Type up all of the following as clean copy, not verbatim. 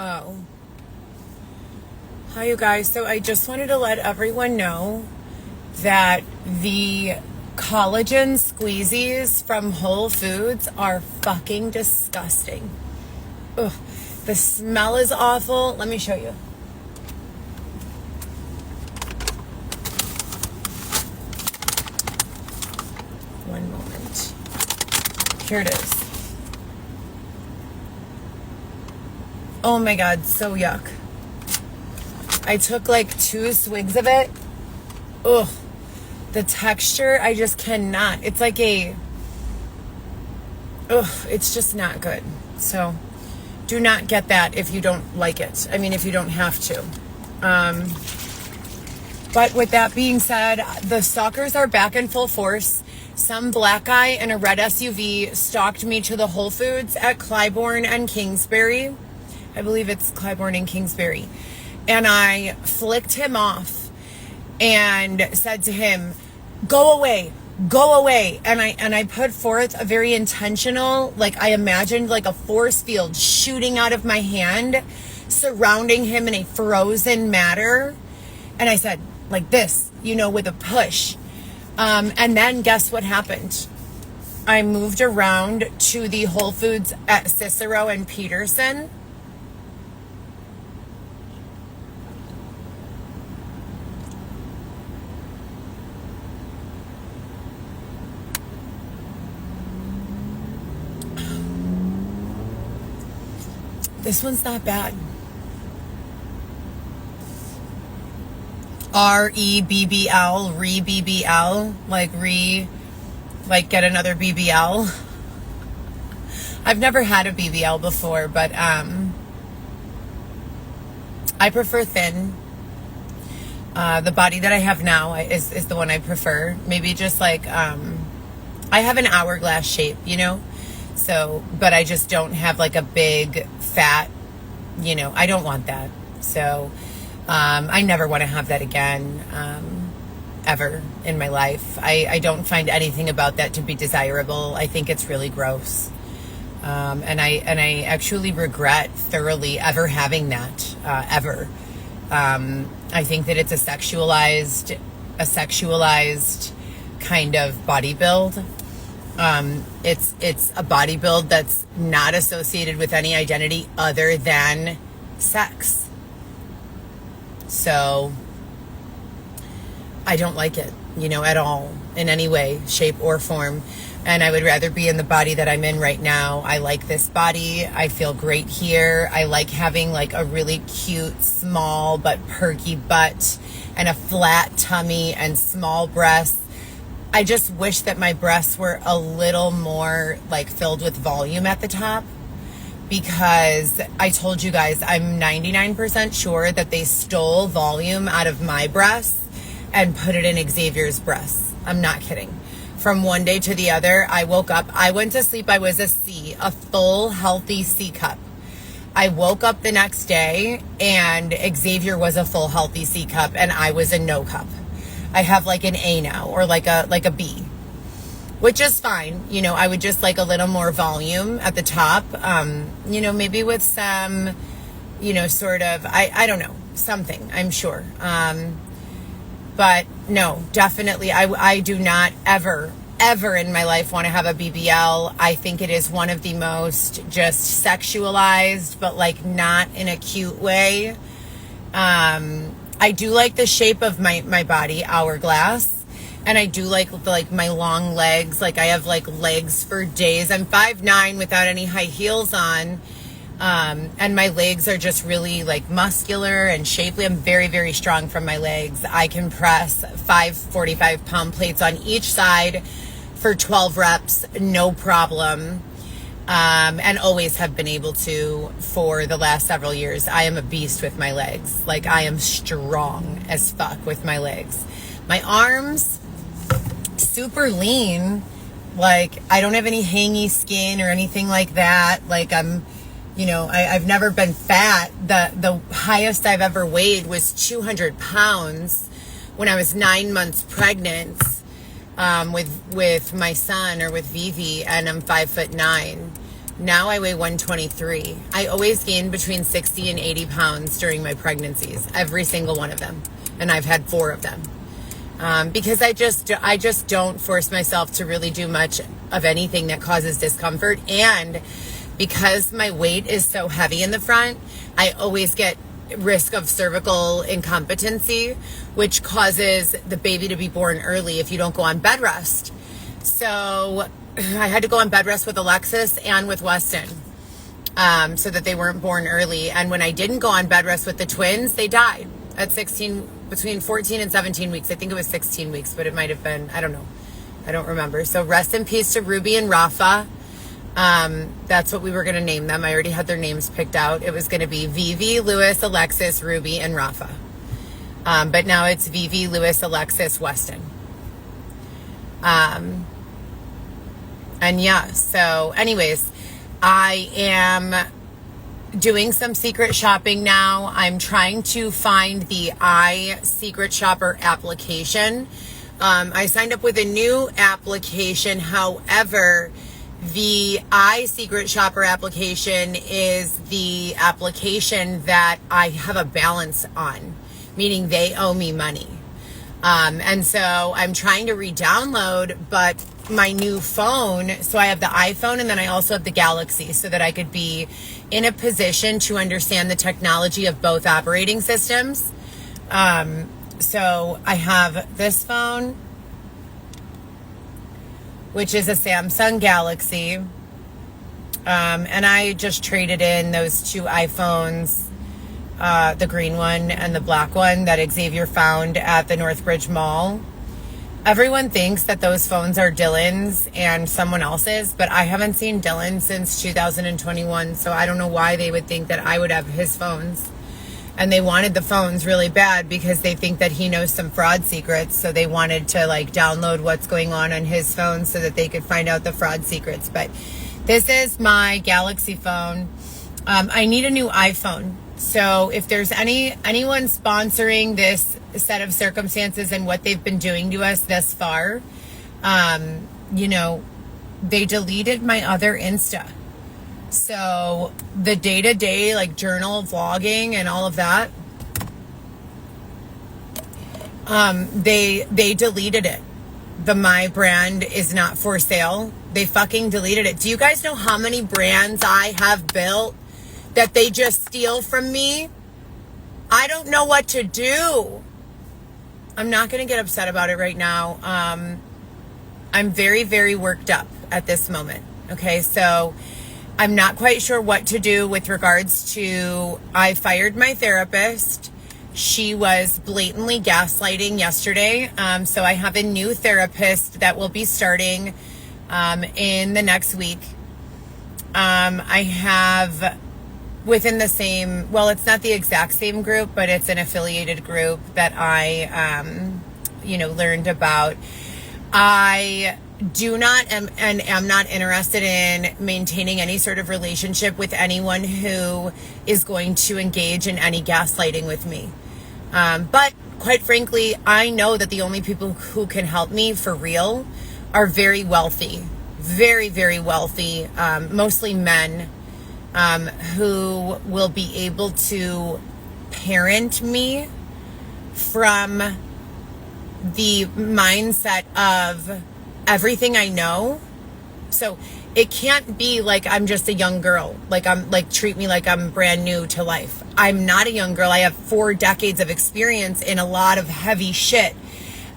Oh. Hi, you guys. So I just wanted to let everyone know that the collagen squeezies from Whole Foods are fucking disgusting. Ugh. The smell is awful. Let me show you. One moment. Here it is. Oh my God, so yuck. I took like 2 swigs of it. Ugh. The texture, I just cannot. It's like it's just not good. So do not get that if you don't like it. I mean, if you don't have to. But with that being said, the stalkers are back in full force. Some black guy in a red SUV stalked me to the Whole Foods at Clybourne and Kingsbury. I believe it's Clybourne and Kingsbury. And I flicked him off and said to him, go away, go away. And I put forth a very intentional, like I imagined like a force field shooting out of my hand, surrounding him in a frozen matter. And I said, like this, with a push. And then guess what happened? I moved around to the Whole Foods at Cicero and Peterson. This one's not bad. REBBL, re-BBL, like get another BBL. I've never had a BBL before, but I prefer thin. The body that I have now is the one I prefer. Maybe just like, I have an hourglass shape, So, but I just don't have like a big fat, I don't want that. So, I never want to have that again, ever in my life. I don't find anything about that to be desirable. I think it's really gross. And I actually regret thoroughly ever having that, ever. I think that it's a sexualized kind of body build. It's a body build that's not associated with any identity other than sex. So I don't like it, at all, in any way, shape, or form. And I would rather be in the body that I'm in right now. I like this body. I feel great here. I like having like a really cute, small but perky butt and a flat tummy and small breasts. I just wish that my breasts were a little more like filled with volume at the top, because I told you guys, I'm 99% sure that they stole volume out of my breasts and put it in Xavier's breasts. I'm not kidding. From one day to the other, I woke up, I went to sleep, I was a C, a full healthy C cup. I woke up the next day and Xavier was a full healthy C cup and I was a no cup. I have like an A now, or like a B, which is fine. I would just like a little more volume at the top, maybe with some, sort of, I don't know, something, I'm sure. But no, definitely, I do not ever in my life want to have a BBL. I think it is one of the most just sexualized, but like not in a cute way. I do like the shape of my body, hourglass, and I do like my long legs. Like I have like legs for days. I'm 5'9" without any high heels on, and my legs are just really like muscular and shapely. I'm very, very strong from my legs. I can press 5 45-pound plates on each side for 12 reps, no problem. And always have been able to for the last several years. I am a beast with my legs. Like I am strong as fuck with my legs. My arms, super lean. Like I don't have any hangy skin or anything like that. Like I'm, I've never been fat. The highest I've ever weighed was 200 pounds when I was 9 months pregnant, with my son, or with Vivi, and I'm 5'9". Now I weigh 123. I always gained between 60 and 80 pounds during my pregnancies, every single one of them. And I've had 4 of them. Because I just don't force myself to really do much of anything that causes discomfort. And because my weight is so heavy in the front, I always get risk of cervical incompetency, which causes the baby to be born early if you don't go on bed rest. So I had to go on bed rest with Alexis and with Weston, so that they weren't born early. And when I didn't go on bed rest with the twins, they died at 16, between 14 and 17 weeks. I think it was 16 weeks, but it might have been, I don't know. I don't remember. So rest in peace to Ruby and Rafa. That's what we were going to name them. I already had their names picked out. It was going to be Vivi, Lewis, Alexis, Ruby, and Rafa. But now it's Vivi, Lewis, Alexis, Weston. And yeah, so anyways, I am doing some secret shopping now. I'm trying to find the Secret Shopper application. I signed up with a new application. However, the Secret Shopper application is the application that I have a balance on, meaning they owe me money. And so I'm trying to re-download, but my new phone, so I have the iPhone and then I also have the Galaxy, so that I could be in a position to understand the technology of both operating systems. So I have this phone, which is a Samsung Galaxy. And I just traded in those 2 iPhones, the green one and the black one that Xavier found at the Northbridge Mall. Everyone thinks that those phones are Dylan's and someone else's, but I haven't seen Dylan since 2021, so I don't know why they would think that I would have his phones. And they wanted the phones really bad because they think that he knows some fraud secrets, so they wanted to like download what's going on his phone so that they could find out the fraud secrets. But this is my Galaxy phone. I need a new iPhone. So if there's anyone sponsoring this set of circumstances and what they've been doing to us thus far, you know, they deleted my other Insta. So the day-to-day like journal vlogging and all of that, they deleted it. The My brand is not for sale. They fucking deleted it. Do you guys know how many brands I have built that they just steal from me? I don't know what to do. I'm not going to get upset about it right now. I'm very, very worked up at this moment. Okay, so I'm not quite sure what to do with regards to, I fired my therapist. She was blatantly gaslighting yesterday. So I have a new therapist that will be starting in the next week. I have within the same, well, it's not the exact same group, but it's an affiliated group that I, learned about. I do not and am not interested in maintaining any sort of relationship with anyone who is going to engage in any gaslighting with me. But quite frankly, I know that the only people who can help me for real are very wealthy, very, very wealthy, mostly men, who will be able to parent me from the mindset of everything I know. So it can't be like I'm just a young girl, treat me like I'm brand new to life. I'm not a young girl. I have 4 decades of experience in a lot of heavy shit.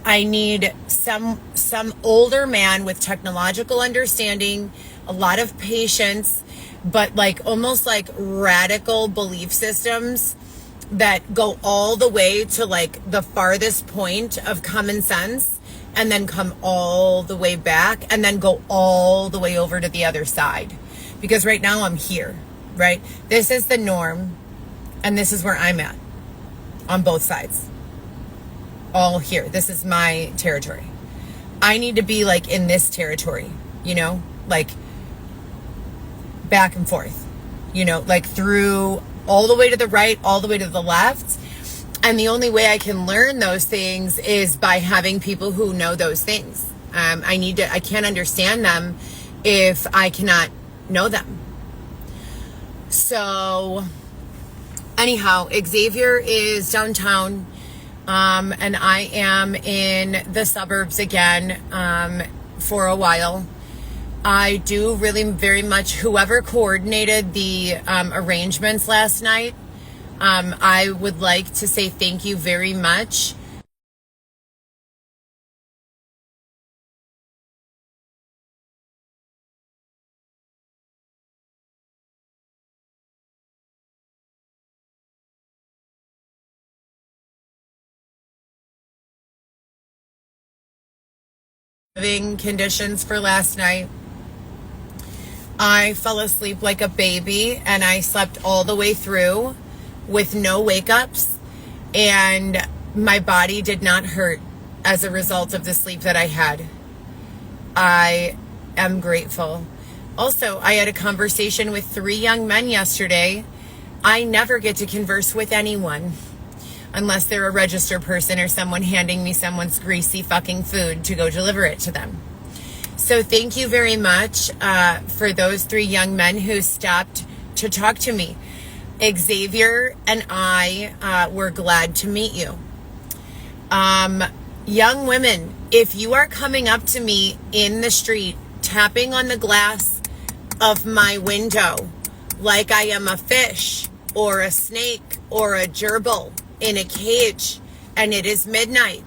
I need some older man with technological understanding, a lot of patience, but almost radical belief systems that go all the way to the farthest point of common sense, and then come all the way back, and then go all the way over to the other side. Because right now I'm here, right? This is the norm, and this is where I'm at on both sides. All here. This is my territory. I need to be in this territory, back and forth, through all the way to the right, all the way to the left. And the only way I can learn those things is by having people who know those things. I can't understand them if I cannot know them. So anyhow, Xavier is downtown, and I am in the suburbs again for a while. I do really very much, whoever coordinated the arrangements last night, I would like to say thank you very much. Living conditions for last night. I fell asleep like a baby and I slept all the way through with no wake ups, and my body did not hurt as a result of the sleep that I had. I am grateful. Also, I had a conversation with 3 young men yesterday. I never get to converse with anyone unless they're a registered person or someone handing me someone's greasy fucking food to go deliver it to them. So thank you very much for those 3 young men who stopped to talk to me. Xavier and I were glad to meet you. Young women, if you are coming up to me in the street, tapping on the glass of my window like I am a fish or a snake or a gerbil in a cage, and it is midnight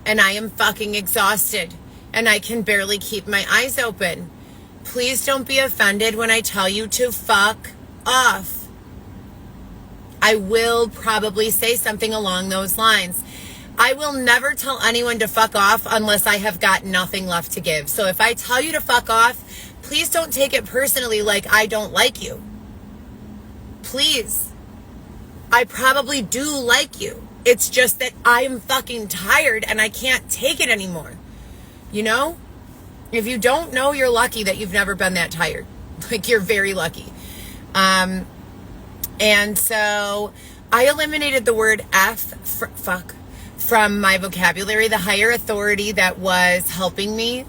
and I am fucking exhausted and I can barely keep my eyes open, please don't be offended when I tell you to fuck off. I will probably say something along those lines. I will never tell anyone to fuck off unless I have got nothing left to give. So if I tell you to fuck off, please don't take it personally like I don't like you. Please. I probably do like you. It's just that I am fucking tired and I can't take it anymore. You know? If you don't know, you're lucky that you've never been that tired. Like, you're very lucky. And so I eliminated the word fuck from my vocabulary. The higher authority that was helping me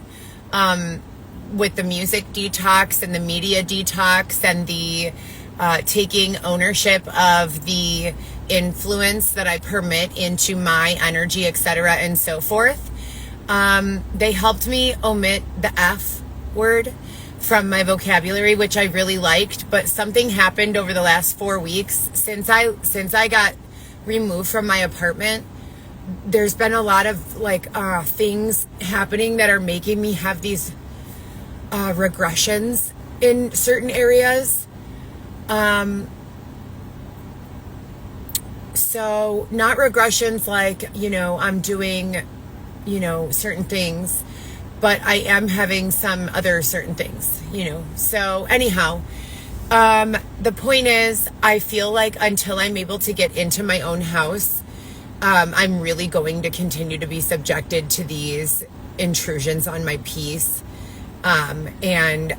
with the music detox and the media detox and the taking ownership of the influence that I permit into my energy, etc., and so forth. They helped me omit the F word from my vocabulary, which I really liked, but something happened over the last 4 weeks since I got removed from my apartment. There's been a lot of things happening that are making me have these regressions in certain areas. So not regressions like, I'm doing, certain things, but I am having some other certain things, So anyhow, the point is, I feel like until I'm able to get into my own house, I'm really going to continue to be subjected to these intrusions on my peace, and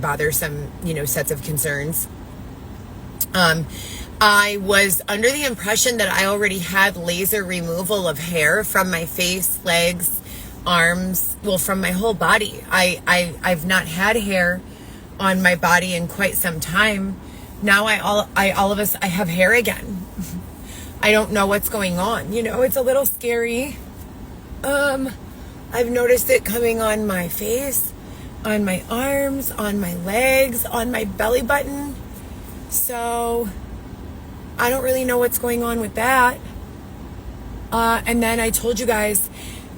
bothersome, sets of concerns. I was under the impression that I already had laser removal of hair from my face, legs, arms, from my whole body. I've not had hair on my body in quite some time. Now I have hair again. I don't know what's going on. It's a little scary. I've noticed it coming on my face, on my arms, on my legs, on my belly button. So I don't really know what's going on with that. And then I told you guys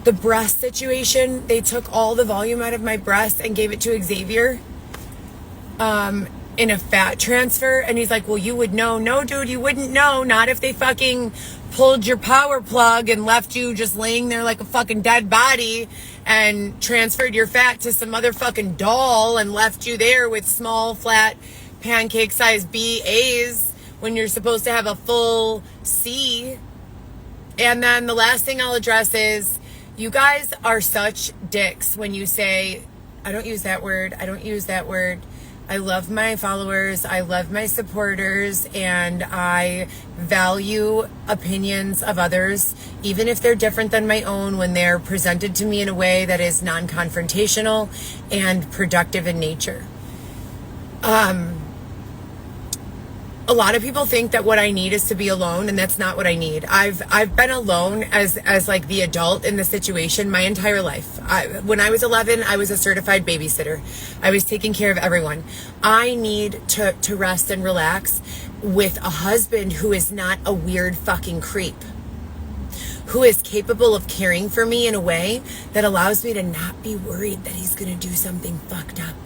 the breast situation. They took all the volume out of my breast and gave it to Xavier in a fat transfer. And he's like, well, you would know. No, dude, you wouldn't know. Not if they fucking pulled your power plug and left you just laying there like a fucking dead body and transferred your fat to some motherfucking doll and left you there with small, flat, pancake-sized BAs when you're supposed to have a full C. And then the last thing I'll address is, you guys are such dicks when you say, I don't use that word. I love my followers. I love my supporters. And I value opinions of others, even if they're different than my own, when they're presented to me in a way that is non-confrontational and productive in nature. a lot of people think that what I need is to be alone, and that's not what I need. I've been alone as like the adult in the situation my entire life. When I was 11, I was a certified babysitter. I was taking care of everyone. I need to rest and relax with a husband who is not a weird fucking creep, who is capable of caring for me in a way that allows me to not be worried that he's going to do something fucked up.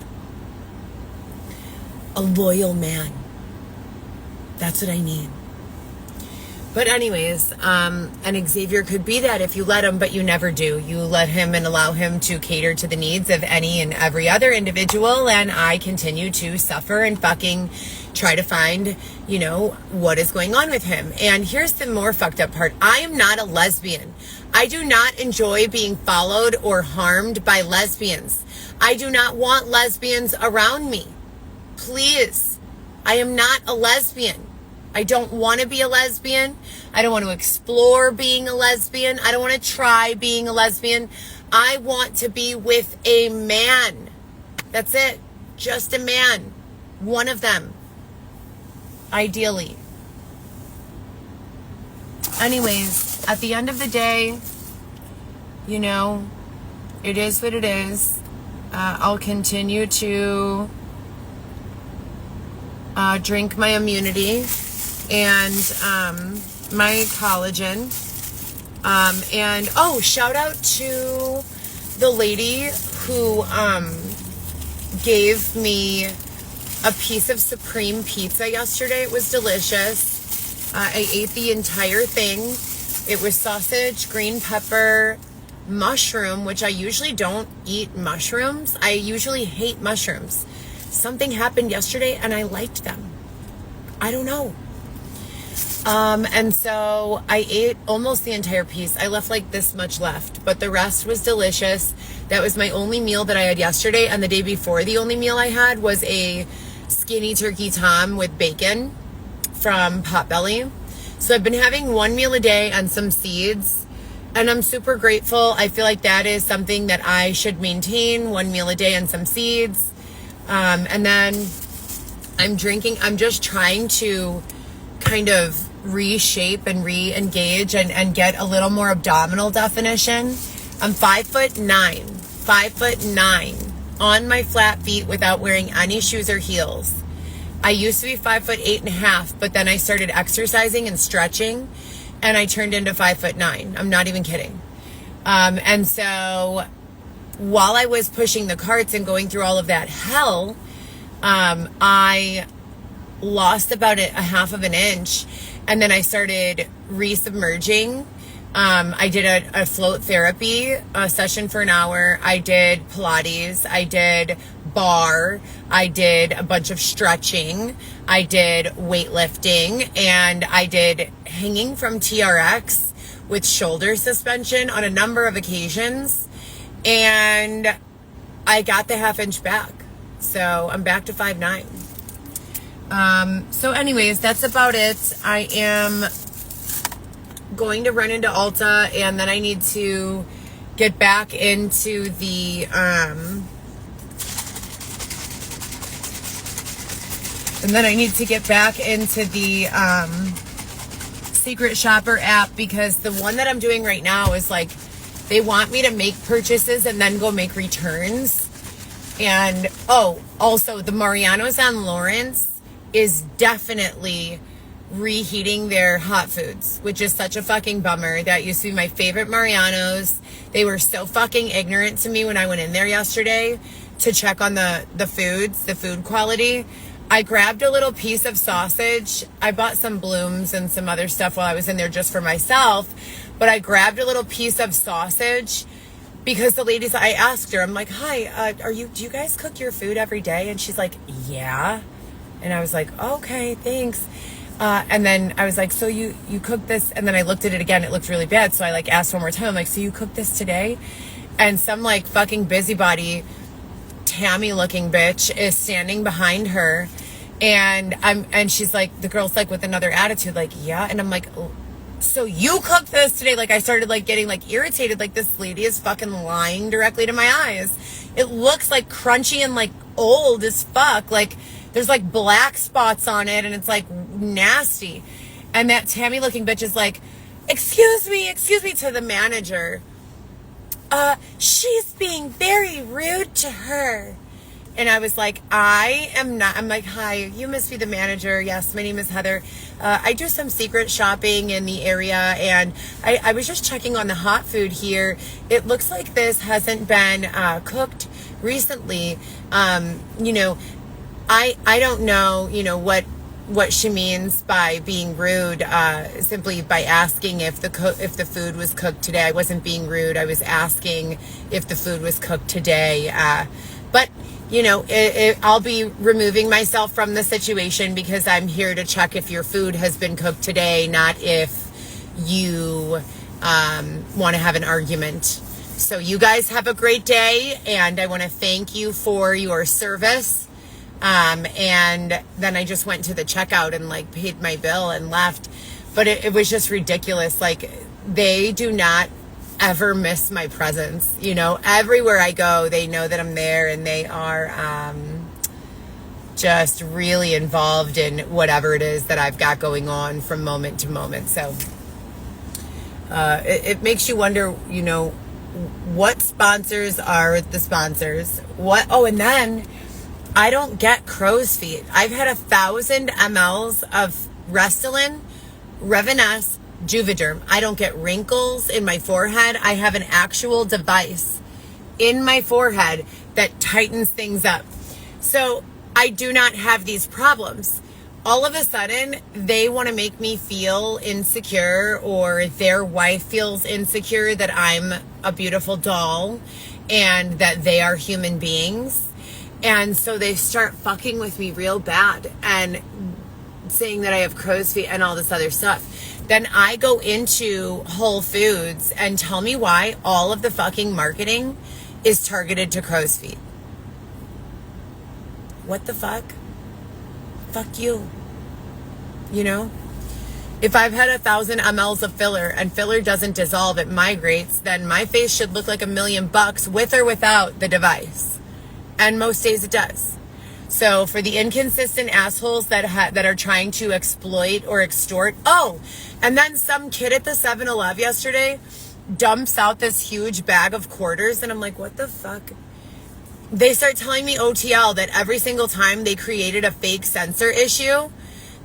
A loyal man. That's what I need. But anyways, and Xavier could be that if you let him, but you never do. You let him and allow him to cater to the needs of any and every other individual, and I continue to suffer and fucking try to find, you know, what is going on with him. And here's the more fucked up part. I am not a lesbian. I do not enjoy being followed or harmed by lesbians. I do not want lesbians around me. Please. I am not a lesbian. I don't want to be a lesbian. I don't want to explore being a lesbian. I don't want to try being a lesbian. I want to be with a man. That's it. Just a man. One of them. Ideally. Anyways, at the end of the day, you know, it is what it is. I'll continue to drink my immunity and my collagen. And oh, shout out to the lady who gave me a piece of Supreme pizza yesterday. It was delicious. I ate the entire thing. It was sausage, green pepper, mushroom, which I usually don't eat mushrooms. I usually hate mushrooms. Something happened yesterday and I liked them. I don't know. And so I ate almost the entire piece. I left like this much left, but the rest was delicious. That was my only meal that I had yesterday. And the day before, the only meal I had was a skinny turkey tom with bacon from Potbelly. So I've been having one meal a day and some seeds, and I'm super grateful. I feel like that is something that I should maintain, one meal a day and some seeds. And then I'm just trying to kind of reshape and re-engage and get a little more abdominal definition. I'm 5'9" on my flat feet without wearing any shoes or heels. I used to be 5'8.5", but then I started exercising and stretching and I turned into 5'9". I'm not even kidding. And so while I was pushing the carts and going through all of that hell, I lost about a half of an inch, and then I started resubmerging. I did a float therapy session for an hour. I did Pilates. I did bar. I did a bunch of stretching. I did weightlifting, and I did hanging from TRX with shoulder suspension on a number of occasions, and I got the half inch back. So I'm back to 5'9". So anyways, that's about it. I am going to run into Ulta, and then I need to get back into the, Secret Shopper app, because the one that I'm doing right now is like, they want me to make purchases and then go make returns. And, oh, also the Mariano's on Lawrence is definitely reheating their hot foods, which is such a fucking bummer. That used to be my favorite Mariano's. They were so fucking ignorant to me when I went in there yesterday to check on the foods, the food quality. I grabbed a little piece of sausage. I bought some blooms and some other stuff while I was in there just for myself, but I grabbed a little piece of sausage because the ladies, I asked her, I'm like, hi, do you guys cook your food every day? And she's like, yeah. And I was like, okay, thanks. And then I was like, so you cook this? And then I looked at it again. It looked really bad. So I like asked one more time. I'm like, so you cooked this today? And some like fucking busybody, Tammy looking bitch is standing behind her. And she's like, the girl's like with another attitude, like, yeah. And I'm like, so you cooked this today? Like I started like getting like irritated. Like this lady is fucking lying directly to my eyes. It looks like crunchy and like old as fuck. Like there's like black spots on it and it's like nasty. And that Tammy looking bitch is like, excuse me, to the manager. She's being very rude to her. And I was like, I am not. I'm like, hi, you must be the manager. Yes, my name is Heather. I do some secret shopping in the area, and I was just checking on the hot food here. It looks like this hasn't been cooked recently. You know, I don't know, you know, what she means by being rude, simply by asking if the food was cooked today. I wasn't being rude. I was asking if the food was cooked today. But you know, I'll be removing myself from the situation because I'm here to check if your food has been cooked today, not if you want to have an argument. So you guys have a great day, and I want to thank you for your service. And then I just went to the checkout and like paid my bill and left. But it was just ridiculous. Like, they do not ever miss my presence. You know, everywhere I go, they know that I'm there, and they are just really involved in whatever it is that I've got going on from moment to moment. So it makes you wonder, you know, what sponsors are the sponsors? And then I don't get crow's feet. I've had 1,000 mLs of Restylane, Reviness, Juvederm. I don't get wrinkles in my forehead. I have an actual device in my forehead that tightens things up. So I do not have these problems. All of a sudden, they want to make me feel insecure, or their wife feels insecure that I'm a beautiful doll and that they are human beings. And so they start fucking with me real bad and saying that I have crow's feet and all this other stuff. Then I go into Whole Foods and tell me why all of the fucking marketing is targeted to crow's feet. What the fuck? Fuck you. You know? If I've had 1,000 mLs of filler and filler doesn't dissolve, it migrates, then my face should look like $1 million with or without the device. And most days it does. So for the inconsistent assholes that are trying to exploit or extort. Oh, and then some kid at the 7-Eleven yesterday dumps out this huge bag of quarters, and I'm like, what the fuck? They start telling me OTL that every single time they created a fake sensor issue,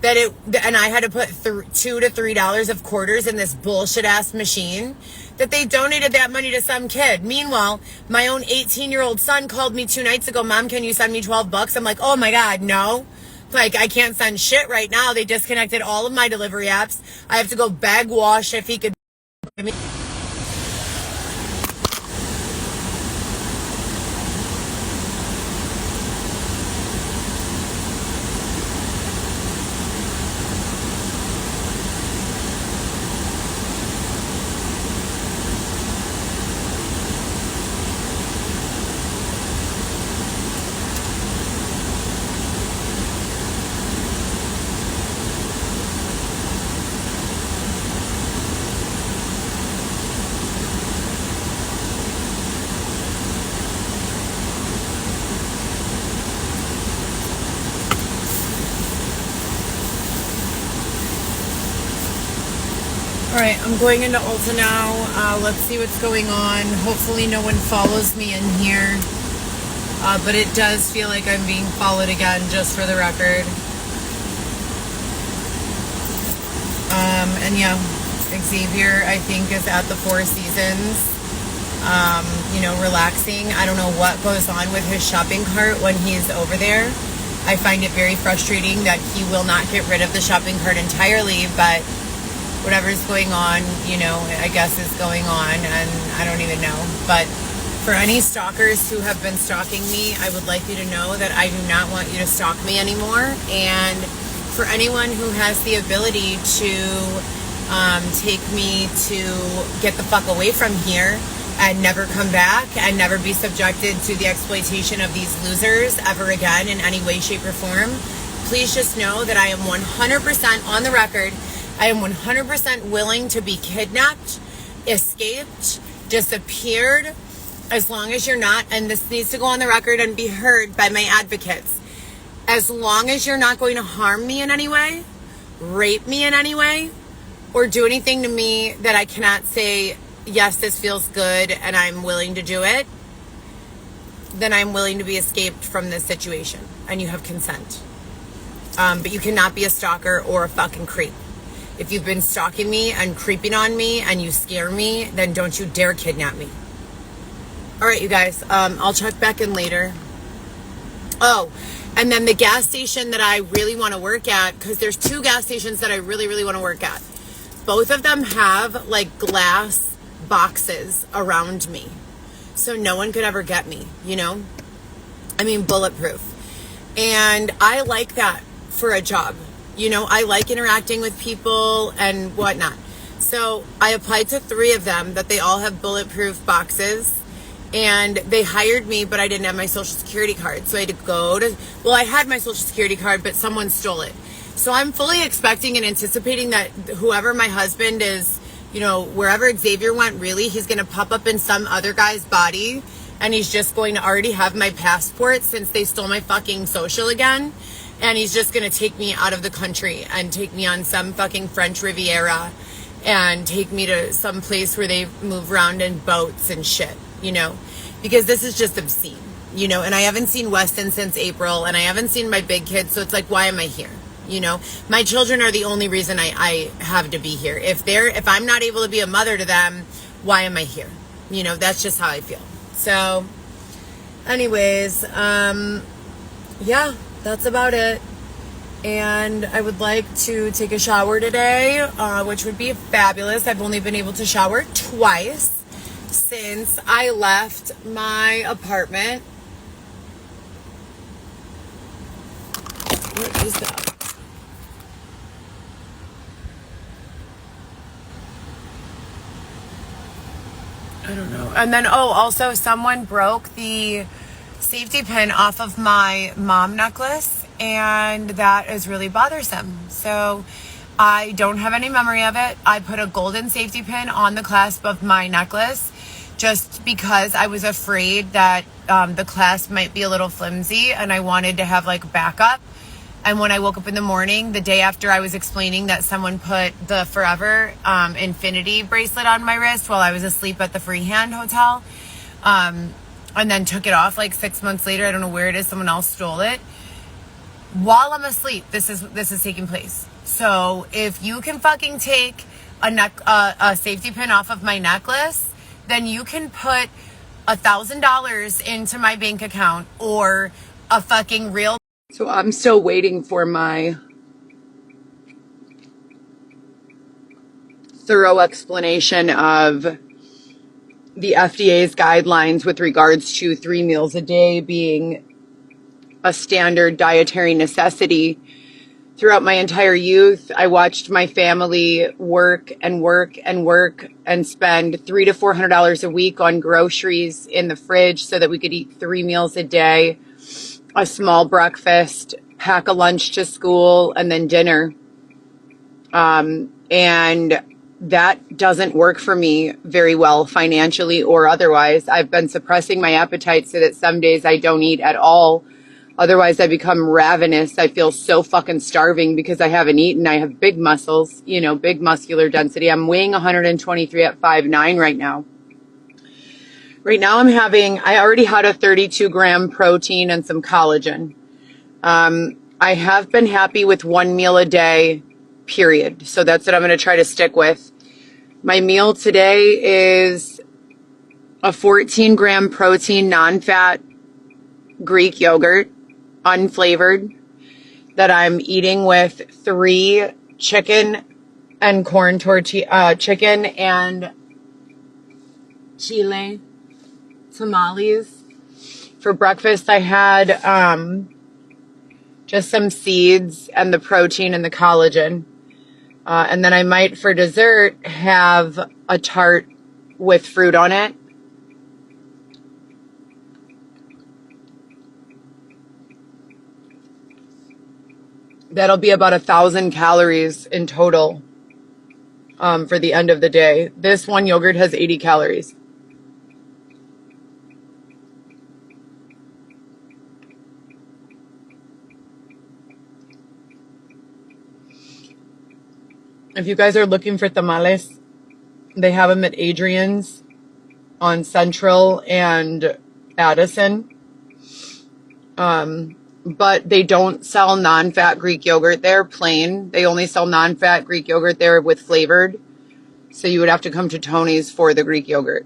and I had to put $2 to $3 of quarters in this bullshit ass machine, that they donated that money to some kid. Meanwhile, my own 18-year-old son called me 2 nights ago, Mom, can you send me $12? I'm like, oh my God, no. Like, I can't send shit right now. They disconnected all of my delivery apps. I have to go bag wash if he could. All right, I'm going into Ulta now. Let's see what's going on. Hopefully no one follows me in here. But it does feel like I'm being followed again, just for the record. And yeah, Xavier, I think, is at the Four Seasons, you know, relaxing. I don't know what goes on with his shopping cart when he's over there. I find it very frustrating that he will not get rid of the shopping cart entirely, but whatever's going on, you know, I guess is going on, and I don't even know. But for any stalkers who have been stalking me, I would like you to know that I do not want you to stalk me anymore. And for anyone who has the ability to take me to get the fuck away from here and never come back and never be subjected to the exploitation of these losers ever again in any way, shape, or form, please just know that I am 100% on the record. I am 100% willing to be kidnapped, escaped, disappeared, as long as you're not, and this needs to go on the record and be heard by my advocates. As long as you're not going to harm me in any way, rape me in any way, or do anything to me that I cannot say, yes, this feels good and I'm willing to do it, then I'm willing to be escaped from this situation and you have consent. But you cannot be a stalker or a fucking creep. If you've been stalking me and creeping on me and you scare me, then don't you dare kidnap me. All right, you guys, I'll check back in later. Oh, and then the gas station that I really want to work at, because there's 2 gas stations that I really, really want to work at. Both of them have like glass boxes around me. So no one could ever get me, you know? I mean, bulletproof. And I like that for a job. You know, I like interacting with people and whatnot. So I applied to 3 of them that they all have bulletproof boxes. And they hired me, but I didn't have my social security card. So I had to go to, well, I had my social security card, but someone stole it. So I'm fully expecting and anticipating that whoever my husband is, you know, wherever Xavier went, really, he's going to pop up in some other guy's body. And he's just going to already have my passport since they stole my fucking social again. And he's just going to take me out of the country and take me on some fucking French Riviera and take me to some place where they move around in boats and shit, you know, because this is just obscene, you know, and I haven't seen Weston since April and I haven't seen my big kids. So it's like, why am I here? You know, my children are the only reason I have to be here. If I'm not able to be a mother to them, why am I here? You know, that's just how I feel. So anyways, yeah, that's about it. And I would like to take a shower today, which would be fabulous. I've only been able to shower twice since I left my apartment. What is that? I don't know. And then, also someone broke the safety pin off of my mom necklace, and that is really bothersome. So I don't have any memory of it. I put a golden safety pin on the clasp of my necklace just because I was afraid that the clasp might be a little flimsy and I wanted to have like backup. And when I woke up in the morning, the day after, I was explaining that someone put the Forever Infinity bracelet on my wrist while I was asleep at the Freehand Hotel. And then took it off like 6 months later. I don't know where it is. Someone else stole it. While I'm asleep, this is taking place. So if you can fucking take a safety pin off of my necklace, then you can put $1,000 into my bank account or a fucking real. So I'm still waiting for my thorough explanation of the FDA's guidelines with regards to 3 meals a day being a standard dietary necessity. Throughout my entire youth, I watched my family work and work and work and spend $300 to $400 a week on groceries in the fridge so that we could eat 3 meals a day, a small breakfast, pack a lunch to school, and then dinner. And that doesn't work for me very well financially or otherwise. I've been suppressing my appetite so that some days I don't eat at all. Otherwise, I become ravenous. I feel so fucking starving because I haven't eaten. I have big muscles, you know, big muscular density. I'm weighing 123 at 5'9" right now. Right now I already had a 32-gram protein and some collagen. I have been happy with 1 meal a day, period. So that's what I'm going to try to stick with. My meal today is a 14-gram protein, non-fat Greek yogurt, unflavored, that I'm eating with 3 chicken and corn tortilla, chicken and chile tamales. For breakfast, I had just some seeds and the protein and the collagen. And then I might, for dessert, have a tart with fruit on it. That'll be about 1,000 calories in total for the end of the day. This one yogurt has 80 calories. If you guys are looking for tamales, they have them at Adrian's on Central and Addison. But they don't sell non-fat Greek yogurt there, plain. They only sell non-fat Greek yogurt there with flavored. So you would have to come to Tony's for the Greek yogurt.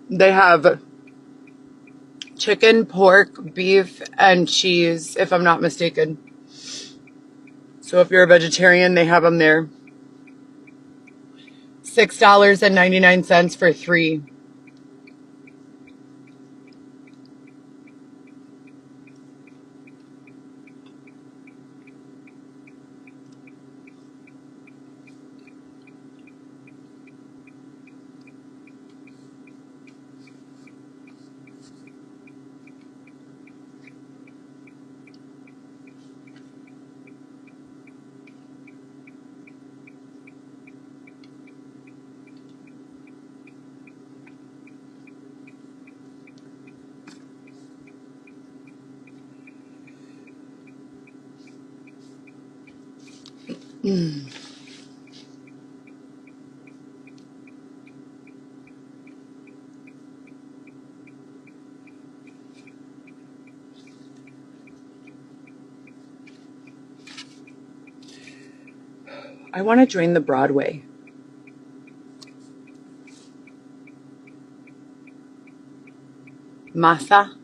They have chicken, pork, beef, and cheese, if I'm not mistaken. So if you're a vegetarian, they have them there. $6.99 for 3. I want to join the Broadway. Masa.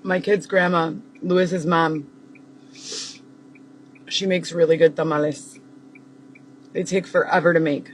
My kid's grandma, Lewis's mom, she makes really good tamales. They take forever to make.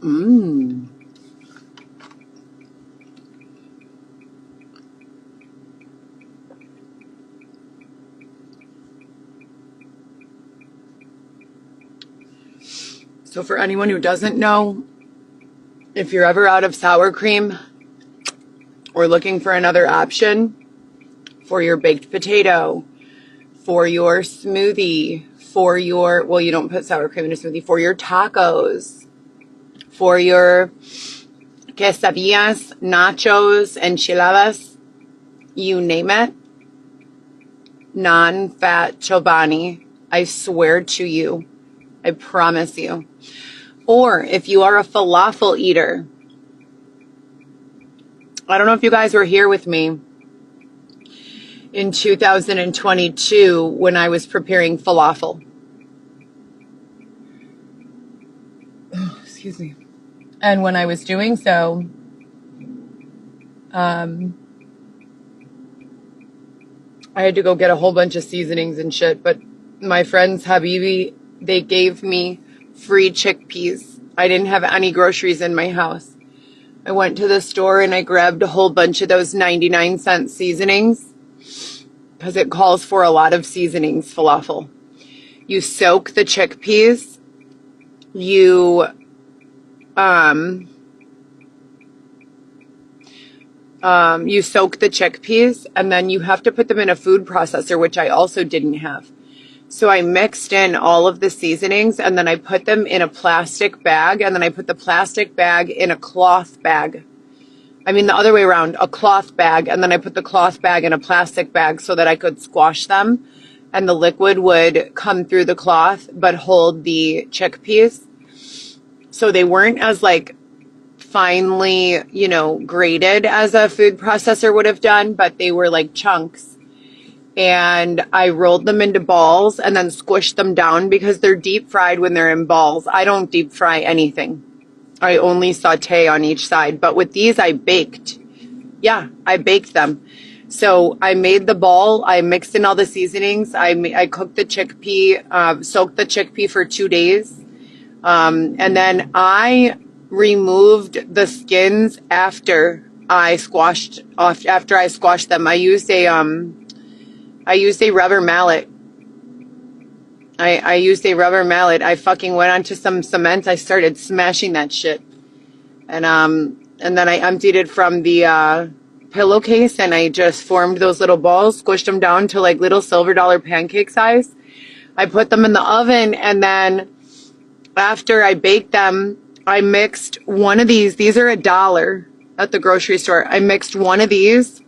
Mmm. So for anyone who doesn't know, If you're ever out of sour cream or looking for another option for your baked potato, for your smoothie, for your, well, you don't put sour cream in a smoothie, for your tacos, for your quesadillas, nachos, enchiladas, you name it, non-fat Chobani, I swear to you, I promise you. Or if you are a falafel eater, I don't know if you guys were here with me in 2022 when I was preparing falafel. Oh, excuse me. And when I was doing so, I had to go get a whole bunch of seasonings and shit. But my friends, Habibi, they gave me free chickpeas. I didn't have any groceries in my house. I went to the store and I grabbed a whole bunch of those 99-cent seasonings because it calls for a lot of seasonings, falafel. You soak the chickpeas. You you soak the chickpeas, and then you have to put them in a food processor, which I also didn't have. So I mixed in all of the seasonings, and then I put them in a plastic bag, and then I put the plastic bag in a cloth bag. I mean, the other way around, a cloth bag, and then I put the cloth bag in a plastic bag so that I could squash them, and the liquid would come through the cloth, but hold the chickpeas. So they weren't as, like, finely, you know, grated as a food processor would have done, but they were like chunks. And I rolled them into balls and then squished them down because they're deep fried when they're in balls. I don't deep fry anything. I only saute on each side. But with these, I baked. Yeah, I baked them. So I made the ball. I mixed in all the seasonings. I cooked the chickpea, soaked the chickpea for 2 days. And then I removed the skins after I squashed them. I used a rubber mallet. I used a rubber mallet. I fucking went onto some cement. I started smashing that shit. And then I emptied it from the pillowcase and I just formed those little balls, squished them down to like little silver dollar pancake size. I put them in the oven, and then after I baked them, I mixed one of these. These are $1 at the grocery store. I mixed one of these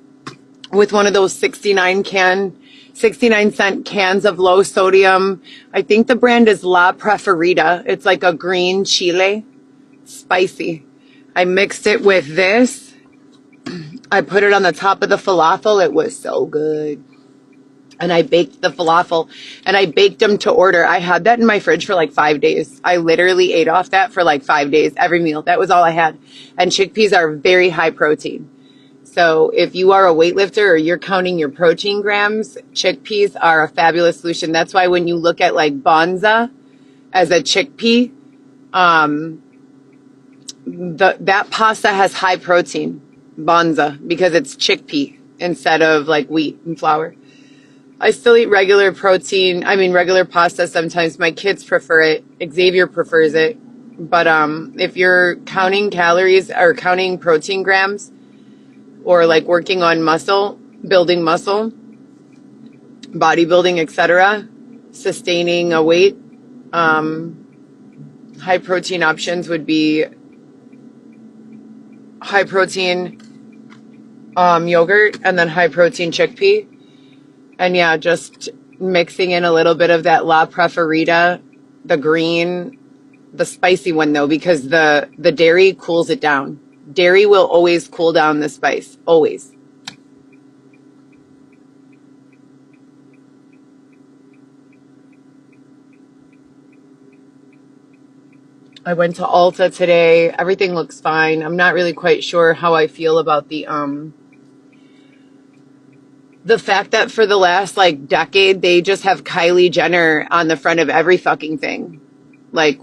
with one of those 69-cent cans of low sodium. I think the brand is La Preferida. It's like a green chile, spicy. I mixed it with this. I put it on the top of the falafel. It was so good. And I baked the falafel, and I baked them to order. I had that in my fridge for like 5 days. I literally ate off that for like 5 days, every meal. That was all I had. And chickpeas are very high protein. So if you are a weightlifter or you're counting your protein grams, chickpeas are a fabulous solution. That's why when you look at like Bonza as a chickpea, that pasta has high protein, Bonza, because it's chickpea instead of like wheat and flour. I still eat regular pasta sometimes. My kids prefer it. Xavier prefers it. But if you're counting calories or counting protein grams or like working on muscle, building muscle, bodybuilding, etc., sustaining a weight, high protein options would be high protein yogurt and then high protein chickpea. And yeah, just mixing in a little bit of that La Preferida, the green, the spicy one though, because the dairy cools it down. Dairy will always cool down the spice, always. I went to Ulta today. Everything looks fine. I'm not really quite sure how I feel about the fact that for the last like decade, they just have Kylie Jenner on the front of every fucking thing. Like,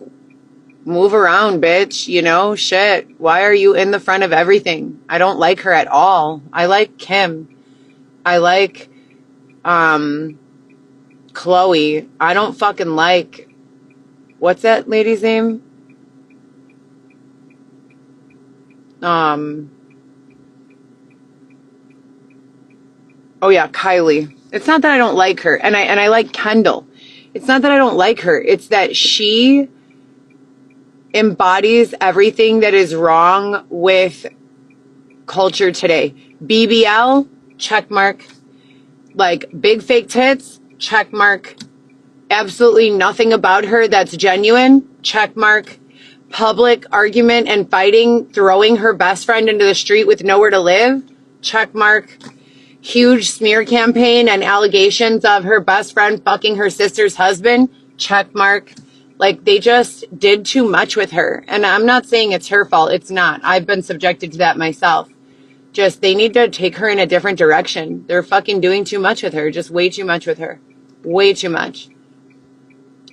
move around, bitch, you know, shit. Why are you in the front of everything? I don't like her at all. I like Kim. I like, Chloe. I don't fucking like, what's that lady's name? Oh yeah, Kylie. It's not that I don't like her, and I like Kendall. It's not that I don't like her. It's that she embodies everything that is wrong with culture today. BBL, check mark. Like big fake tits, check mark. Absolutely nothing about her that's genuine, check mark. Public argument and fighting, throwing her best friend into the street with nowhere to live, check mark. Huge smear campaign and allegations of her best friend fucking her sister's husband, check mark. Like, they just did too much with her. And I'm not saying it's her fault. It's not. I've been subjected to that myself. Just, they need to take her in a different direction. They're fucking doing too much with her. Just way too much with her. Way too much.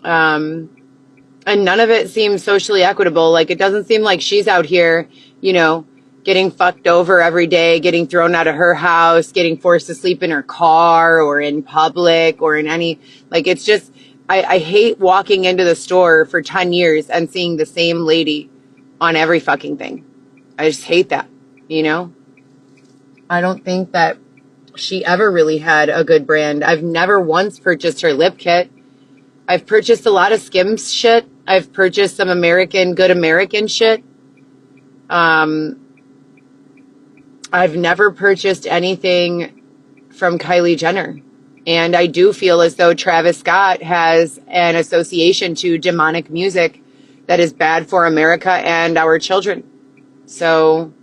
And none of it seems socially equitable. Like, it doesn't seem like she's out here, you know, getting fucked over every day, getting thrown out of her house, getting forced to sleep in her car or in public or in any, like, it's just, I hate walking into the store for 10 years and seeing the same lady on every fucking thing. I just hate that, you know? I don't think that she ever really had a good brand. I've never once purchased her lip kit. I've purchased a lot of Skims shit. I've purchased some good American shit. I've never purchased anything from Kylie Jenner. And I do feel as though Travis Scott has an association to demonic music that is bad for America and our children. So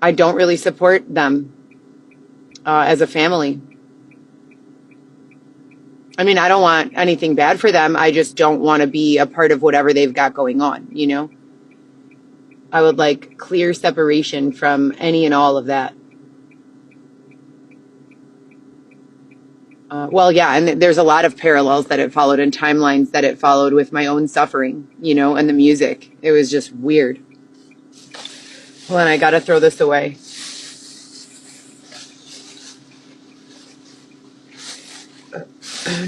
I don't really support them as a family. I mean, I don't want anything bad for them. I just don't want to be a part of whatever they've got going on, you know? I would like clear separation from any and all of that. Well, yeah, and there's a lot of parallels that it followed and timelines that it followed with my own suffering, you know, and the music. It was just weird. Well, and I got to throw this away.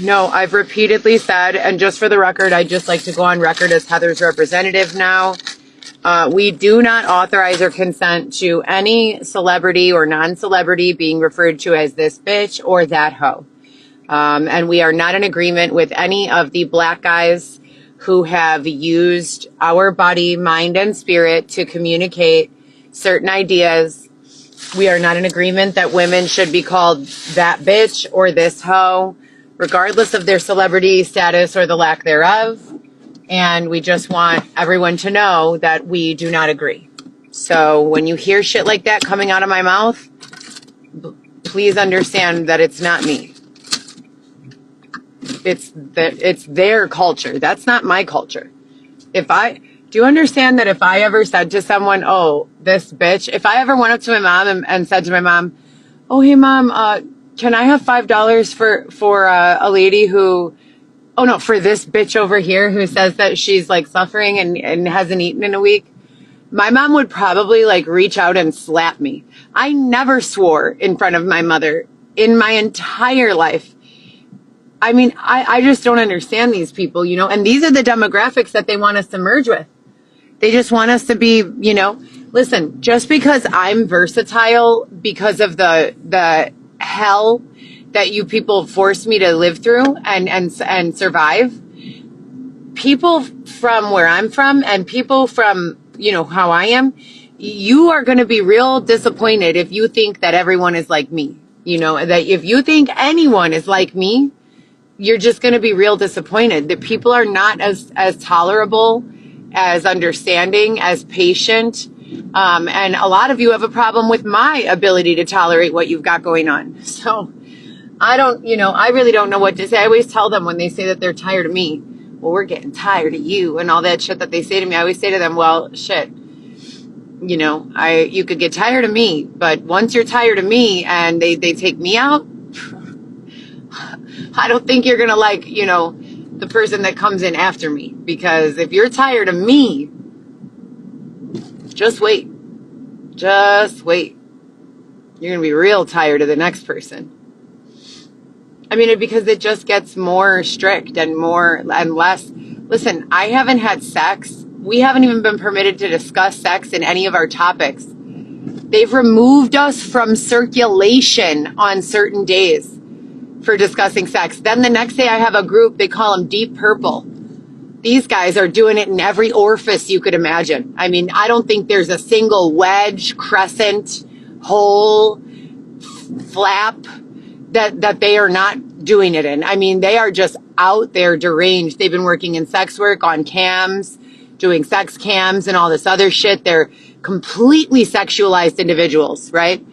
No, I've repeatedly said, and just for the record, I'd just like to go on record as Heather's representative now. We do not authorize or consent to any celebrity or non-celebrity being referred to as this bitch or that hoe. And we are not in agreement with any of the black guys who have used our body, mind, and spirit to communicate certain ideas. We are not in agreement that women should be called that bitch or this hoe, regardless of their celebrity status or the lack thereof. And we just want everyone to know that we do not agree. So when you hear shit like that coming out of my mouth, please understand that it's not me. It's their culture. That's not my culture. Do you understand that if I ever said to someone, oh, this bitch, if I ever went up to my mom and said to my mom, oh, hey mom, can I have $5 for a lady who, oh no, for this bitch over here who says that she's like suffering and hasn't eaten in a week? My mom would probably like reach out and slap me. I never swore in front of my mother in my entire life. I mean, I just don't understand these people, you know, and these are the demographics that they want us to merge with. They just want us to be, you know, listen, just because I'm versatile because of the hell that you people forced me to live through and survive, people from where I'm from and people from, you know, how I am, you are going to be real disappointed if you think that everyone is like me, you know, that if you think anyone is like me, you're just going to be real disappointed that people are not as tolerable, as understanding, as patient. And a lot of you have a problem with my ability to tolerate what you've got going on. So I really don't know what to say. I always tell them when they say that they're tired of me, well, we're getting tired of you and all that shit that they say to me. I always say to them, well, shit, you know, you could get tired of me, but once you're tired of me and they take me out, I don't think you're going to like, you know, the person that comes in after me. Because if you're tired of me, just wait. Just wait. You're going to be real tired of the next person. I mean, because it just gets more strict and more and less. Listen, I haven't had sex We haven't even been permitted to discuss sex in any of our topics. They've removed us from circulation on certain days for discussing sex. Then the next day I have a group, they call them Deep Purple. These guys are doing it in every orifice you could imagine. I mean, I don't think there's a single wedge, crescent, hole, flap that they are not doing it in. I mean, they are just out there deranged. They've been working in sex work on cams, doing sex cams and all this other shit. They're completely sexualized individuals, right?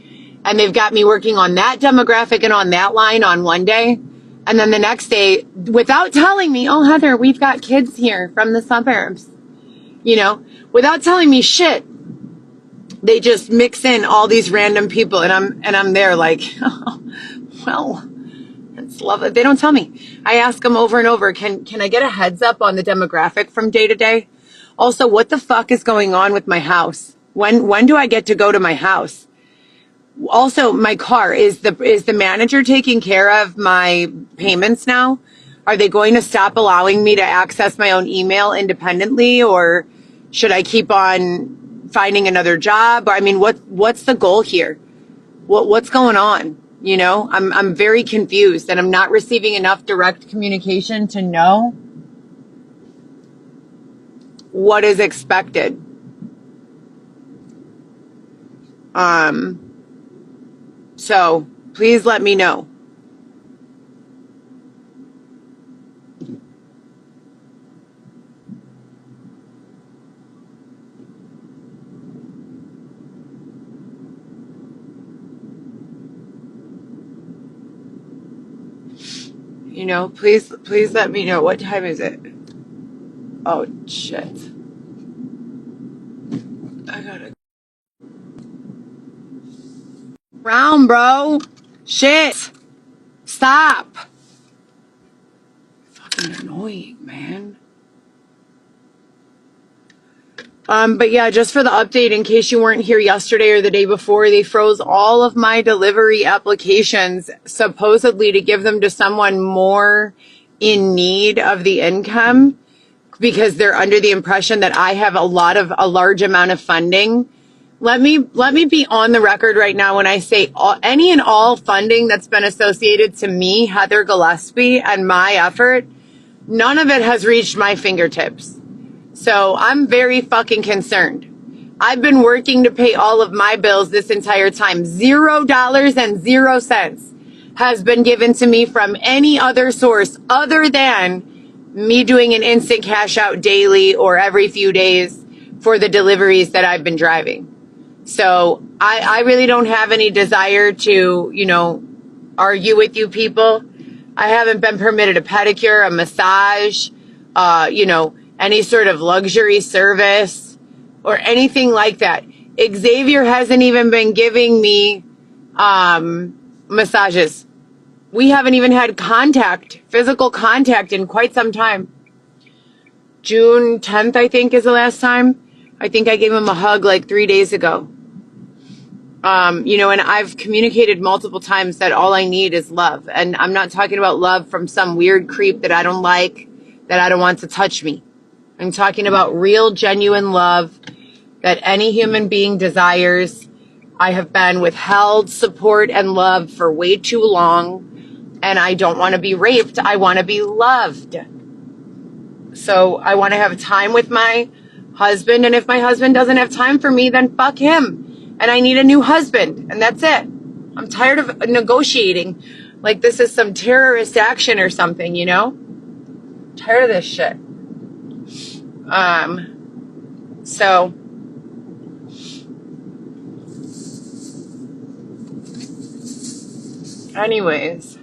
And they've got me working on that demographic and on that line on one day. And then the next day, without telling me, oh, Heather, we've got kids here from the suburbs, you know, without telling me shit, they just mix in all these random people. And I'm there like, oh, well, it's lovely. They don't tell me. I ask them over and over, can I get a heads up on the demographic from day to day? Also, what the fuck is going on with my house? When do I get to go to my house? Also, my car, is the manager taking care of my payments now? Are they going to stop allowing me to access my own email independently, or should I keep on finding another job? I mean, what's the goal here? What's going on? You know, I'm very confused, and I'm not receiving enough direct communication to know what is expected. So please let me know. You know, please let me know. What time is it? Oh, shit. I gotta round, bro. Shit. Stop. Fucking annoying, man. But yeah, just for the update, in case you weren't here yesterday or the day before, they froze all of my delivery applications, supposedly to give them to someone more in need of the income, because they're under the impression that I have a large amount of funding. Let me be on the record right now when I say any and all funding that's been associated to me, Heather Gillespie, and my effort, none of it has reached my fingertips. So I'm very fucking concerned. I've been working to pay all of my bills this entire time. $0.00 has been given to me from any other source other than me doing an instant cash out daily or every few days for the deliveries that I've been driving. So I really don't have any desire to, you know, argue with you people. I haven't been permitted a pedicure, a massage, you know, any sort of luxury service or anything like that. Xavier hasn't even been giving me massages. We haven't even had physical contact in quite some time. June 10th, I think, is the last time. I think I gave him a hug like 3 days ago. You know, and I've communicated multiple times that all I need is love. And I'm not talking about love from some weird creep that I don't like, that I don't want to touch me. I'm talking about real, genuine love that any human being desires. I have been withheld support and love for way too long, and I don't want to be raped. I want to be loved. So I want to have time with my husband, and if my husband doesn't have time for me, then fuck him. And I need a new husband, and that's it. I'm tired of negotiating like this is some terrorist action or something, you know? I'm tired of this shit. So anyways,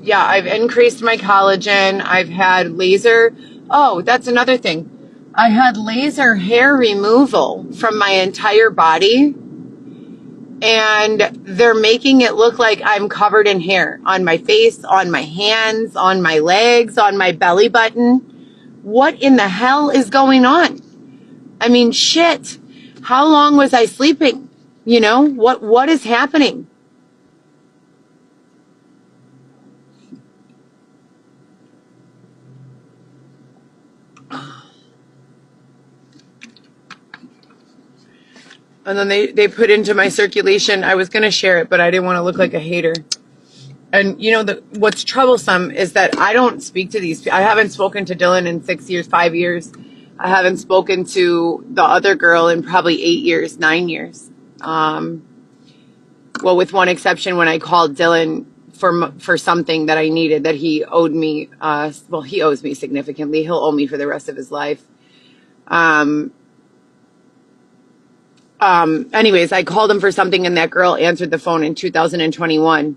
yeah, I've increased my collagen. I've had laser. Oh, that's another thing. I had laser hair removal from my entire body, and they're making it look like I'm covered in hair on my face, on my hands, on my legs, on my belly button. What in the hell is going on? I mean, shit. How long was I sleeping? You know, what is happening? And then they put into my circulation, I was going to share it, but I didn't want to look like a hater. And you know, what's troublesome is that I don't speak to these people. I haven't spoken to Dylan in 6 years, 5 years. I haven't spoken to the other girl in probably 8 years, 9 years. Well, with one exception, when I called Dylan for something that I needed that he owed me. Well, he owes me significantly. He'll owe me for the rest of his life. Anyways, I called him for something and that girl answered the phone in 2021.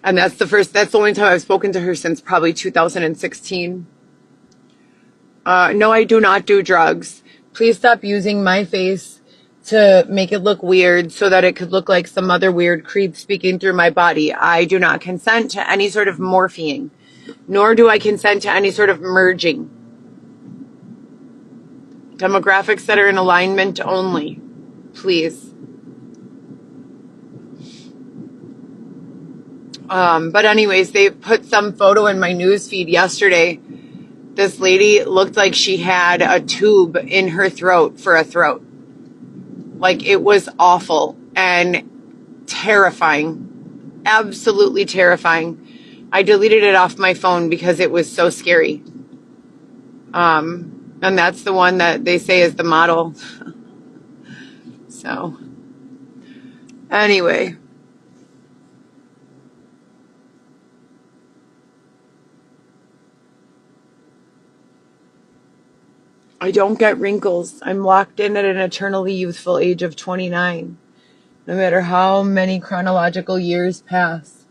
And that's the only time I've spoken to her since probably 2016. No, I do not do drugs. Please stop using my face to make it look weird so that it could look like some other weird creep speaking through my body. I do not consent to any sort of morphine, nor do I consent to any sort of merging. Demographics that are in alignment only, please. But anyways, they put some photo in my news feed yesterday. This lady looked like she had a tube in her throat for a throat. Like, it was awful and terrifying. Absolutely terrifying. I deleted it off my phone because it was so scary. And that's the one that they say is the model. So, anyway. I don't get wrinkles. I'm locked in at an eternally youthful age of 29. No matter how many chronological years pass,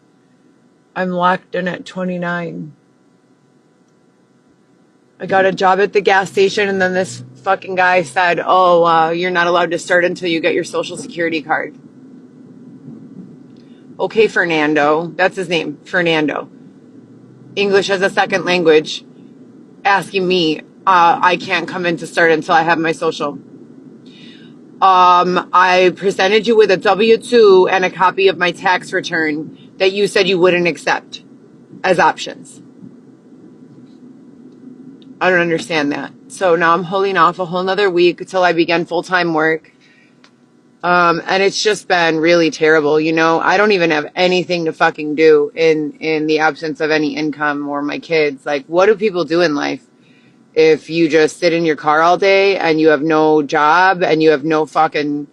I'm locked in at 29. I got a job at the gas station, and then this fucking guy said, you're not allowed to start until you get your social security card. Okay, Fernando. That's his name, Fernando. English as a second language. Asking me, I can't come in to start until I have my social. I presented you with a W-2 and a copy of my tax return that you said you wouldn't accept as options. I don't understand that. So now I'm holding off a whole nother week until I begin full-time work. And it's just been really terrible. You know, I don't even have anything to fucking do in the absence of any income or my kids. Like, what do people do in life? If you just sit in your car all day and you have no job and you have no fucking,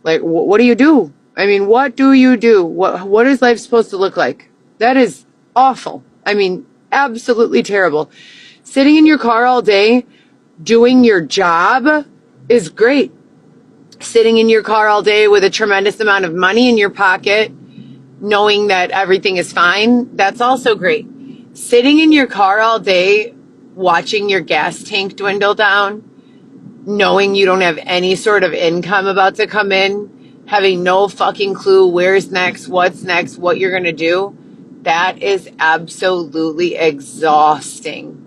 like, what do you do? I mean, what do you do? What is life supposed to look like? That is awful. I mean, absolutely terrible. Sitting in your car all day doing your job is great. Sitting in your car all day with a tremendous amount of money in your pocket, knowing that everything is fine, that's also great. Sitting in your car all day watching your gas tank dwindle down, knowing you don't have any sort of income about to come in, having no fucking clue where's next, what you're going to do, that is absolutely exhausting.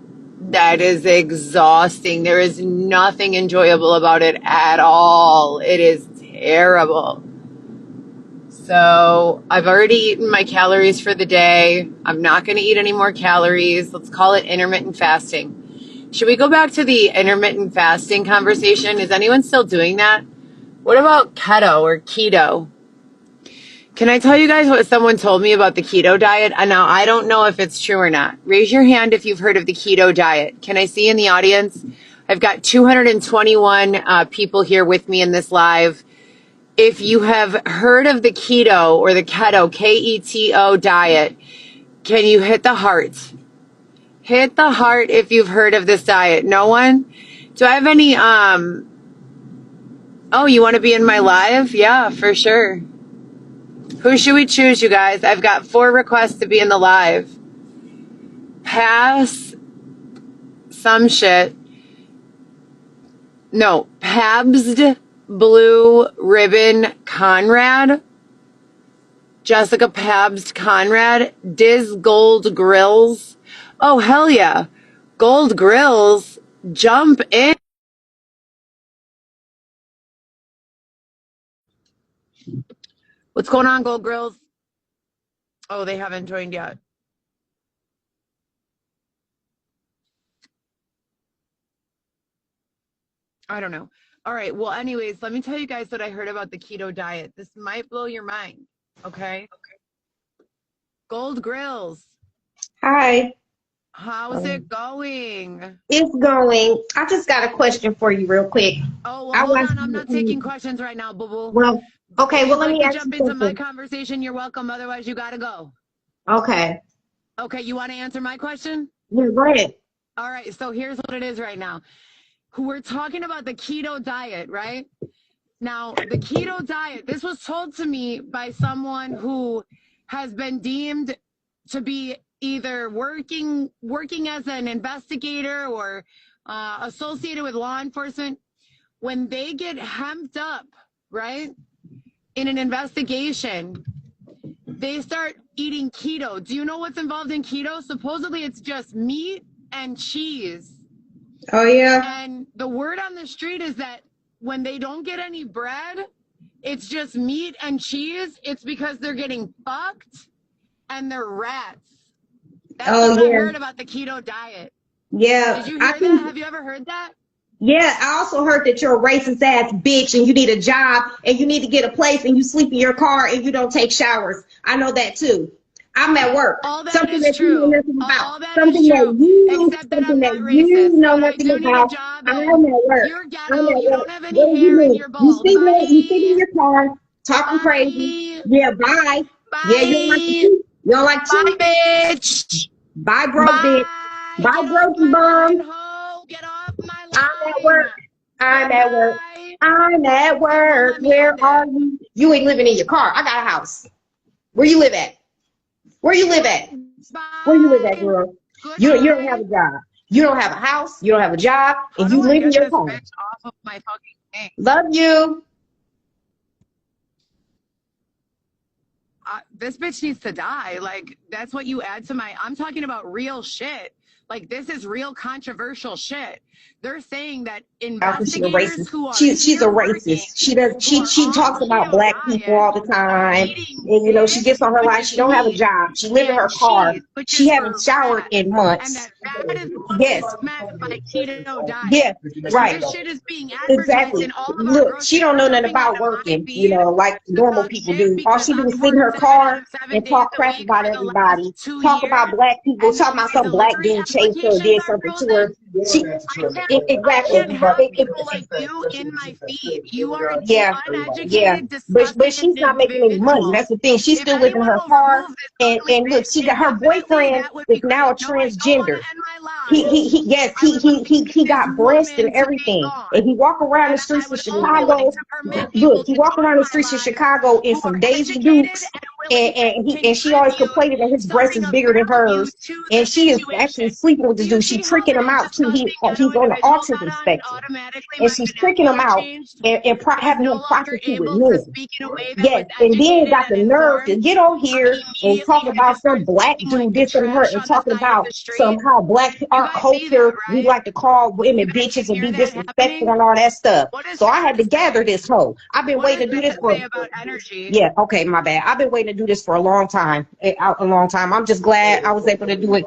That is exhausting. There is nothing enjoyable about it at all. It is terrible. So I've already eaten my calories for the day. I'm not going to eat any more calories. Let's call it intermittent fasting. Should we go back to the intermittent fasting conversation? Is anyone still doing that? What about keto or keto? Can I tell you guys what someone told me about the keto diet? And now I don't know if it's true or not. Raise your hand if you've heard of the keto diet. Can I see in the audience? I've got 221 people here with me in this live. If you have heard of the keto or the keto, Keto diet, can you hit the heart? Hit the heart if you've heard of this diet. No one? Do I have any, oh, you want to be in my live? Yeah, for sure. Who should we choose, you guys? I've got 4 requests to be in the live. Pass some shit. No, Pabst Blue Ribbon Conrad. Jessica Pabst Conrad. Diz Gold Grills. Oh, hell yeah. Gold Grills. Jump in. What's going on, Gold Grills? Oh, they haven't joined yet. I don't know. All right. Well, anyways, let me tell you guys what I heard about the keto diet. This might blow your mind. Okay. Gold Grills. Hi. How's it going? It's going. I just got a question for you real quick. Oh, well, I hold watched on. I'm not taking questions right now, boo boo. well, If okay, well you'd let like me to ask you jump into my something. conversation, you're welcome. Otherwise, you got to go. Okay. Okay. You want to answer my question? Yeah, go ahead. All right. So here's what it is right now. We're talking about the keto diet, right? Now, the keto diet, this was told to me by someone who has been deemed to be either working as an investigator or associated with law enforcement. When they get hemmed up, right, in an investigation, they start eating keto. Do you know what's involved in keto? Supposedly it's just meat and cheese. Oh yeah. And the word on the street is that when they don't get any bread, it's just meat and cheese. It's because they're getting fucked and they're rats. That's Oh what I yeah. heard about the keto diet. Did Yeah. you I hear that? think Have you ever heard that? yeah, I also heard that you're a racist ass bitch and you need a job and you need to get a place and you sleep in your car and you don't take showers. I know that too. I'm at work. All that Something is that you know true. nothing about. All that is Something true. Except that something I'm that not you racist, know but I nothing do need a about. job I'm and at work. you're I'm ghetto. at You work. don't have What any do you hair and mean? you're bald. You sit in Bye. your car talking crazy. Bye. Yeah, bye. Yeah, you don't like the Bye. truth. You don't like the Bye, truth. bitch. Bye, broke bitch. Bye. Bye, Get off broken my line, bum. ho. Get off my I'm at line. work. I'm at work. Goodbye. I'm at It won't work. let me Where end are it. you? You ain't living in your car. I got a house. Where you live at? Where you live at? Where you live at, Bye. girl? You don't have Goodbye. a job. You don't have a house. You don't have a job, How and do you I live in get your this car. bitch off of my fucking thing? Love you. This bitch needs to die. Like, that's what you add to my. I'm talking about real shit. Like, this is real controversial shit. They're saying that Out because she's a investigators racist. who are She's a here working, racist. She does who are she on talks about keto black people diet, all the are time. eating And you know, she this, gets on her which life. is She don't have a meat, job. She lives in and her car. cheese, which She is haven't for showered rats, in and months. that is what Yes. is meant by keto diet. Yeah. And Right. this shit is being advertised Exactly. in all of our Look, she grocery don't stores. know They're nothing being about added on my working, you feed know, like to normal talk people shit do. All because she do is I've sit in worked her 7 out car of 7 and days talk a crap week about for the last everybody. 2 Talk years. about black people. And Talk then about my some black delivery dude chased her, applications did are something to frozen. her. She, I exactly. can't have people like you in my feed. You are an Yeah, yeah. uneducated, But disgusting she's not making any money. individual. That's the thing. She's If still living in anyone her will car. remove this ugly And look, she bitch got her indefinitely, boyfriend that would is be now a great. No, I don't want transgender. to end my life. Yes, I would like he this got breast and woman to be everything. gone. And he walk around the And I streets of would only like Chicago. to permit Look, people he to walk join around the my streets of lives Chicago in who some are Daisy educated Dukes. and willing to And she always contribute complaining that his breast something is of bigger than value hers. to the And she is situation. actually sleeping with Do this you dude. She see how tricking him this out too. disgusting ghetto He's on the individual autism got on spectrum. automatically And my she's tricking him vernacular out changed? and He's having no him longer prostitute with able to men. speak in a way that was Yes, and then educated got and the nerve to informed. get on here and Immediately talk had to about some start black speaking like dude, the this and her, trash and on the talking side of about the street. somehow black You our guys see that, culture. We right? like to call You women guys bitches can and be hear that disrespectful happening? and all that stuff. What does So I had to that gather say? this hoe. I've been What does waiting to do this that for say about energy? yeah, okay, my bad. I've been waiting to do this for a long time. A long time. I'm just glad I was able to do it.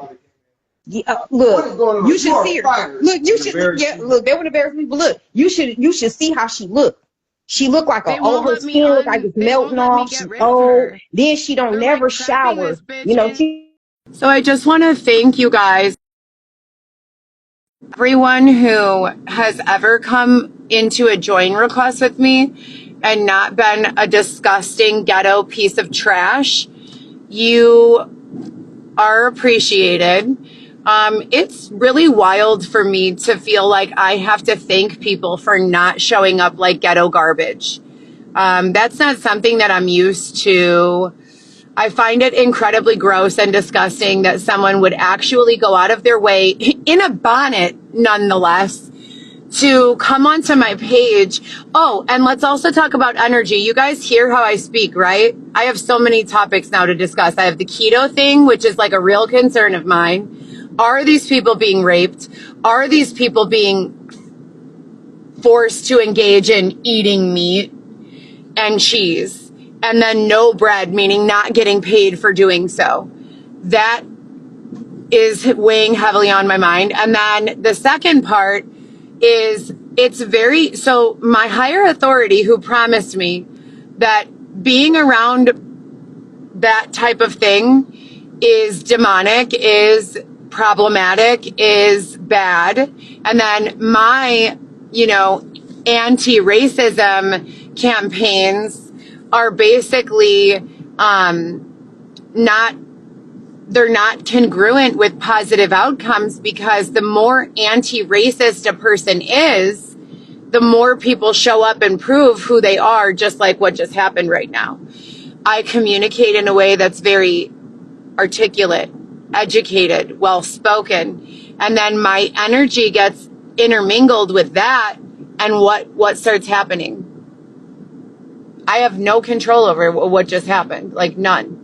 Yeah, look, you should see her. Look, you should. Yeah, look, they were embarrassed me, but look, you should see how she looked. She looked like They oh, won't her let me skin looked like it's they won't melting let me off. get She's rid of old. her. Then she don't They're like never trapping shower. this bitch You know, in. So I just want to thank you guys, everyone who has ever come into a join request with me and not been a disgusting ghetto piece of trash. You are appreciated. It's really wild for me to feel like I have to thank people for not showing up like ghetto garbage. That's not something that I'm used to. I find it incredibly gross and disgusting that someone would actually go out of their way in a bonnet, nonetheless, to come onto my page. Oh, and let's also talk about energy. You guys hear how I speak, right? I have so many topics now to discuss. I have the keto thing, which is like a real concern of mine. Are these people being raped? Are these people being forced to engage in eating meat and cheese? And then no bread, meaning not getting paid for doing so. That is weighing heavily on my mind. And then the second part is it's very, so my higher authority who promised me that being around that type of thing is demonic, is problematic, is bad. And then my, anti-racism campaigns are basically they're not congruent with positive outcomes, because the more anti-racist a person is, the more people show up and prove who they are, just like what just happened right now. I communicate in a way that's very articulate, educated, well-spoken, and then my energy gets intermingled with that, and what starts happening? I have no control over what just happened, like none.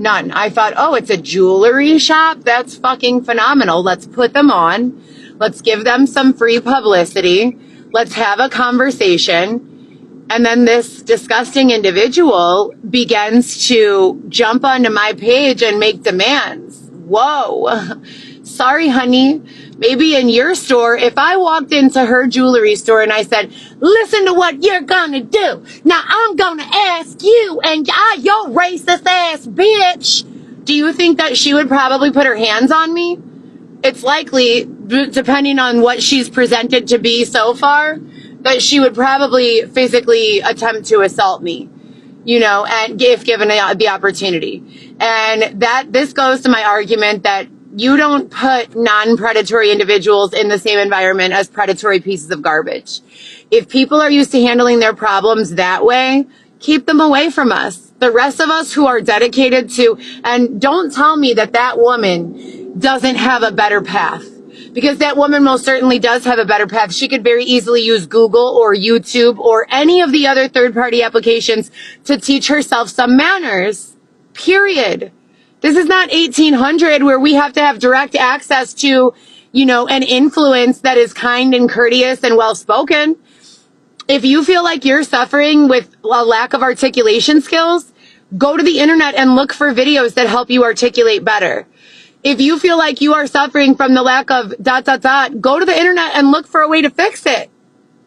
I thought, oh, it's a jewelry shop? That's fucking phenomenal. Let's put them on. Let's give them some free publicity. Let's have a conversation. And then this disgusting individual begins to jump onto my page and make demands. Whoa. Sorry, honey. Maybe in your store, if I walked into her jewelry store and I said, listen to what you're gonna do. Now I'm gonna ask you, and your racist ass bitch. Do you think that she would probably put her hands on me? It's likely, depending on what she's presented to be so far, that she would probably physically attempt to assault me, and if given the opportunity. And this goes to my argument that you don't put non-predatory individuals in the same environment as predatory pieces of garbage. If people are used to handling their problems that way, keep them away from us. The rest of us who are dedicated to, and don't tell me that woman doesn't have a better path, because that woman most certainly does have a better path. She could very easily use Google or YouTube or any of the other third-party applications to teach herself some manners, period. This is not 1800 where we have to have direct access to, an influence that is kind and courteous and well-spoken. If you feel like you're suffering with a lack of articulation skills, go to the internet and look for videos that help you articulate better. If you feel like you are suffering from the lack of ... go to the internet and look for a way to fix it.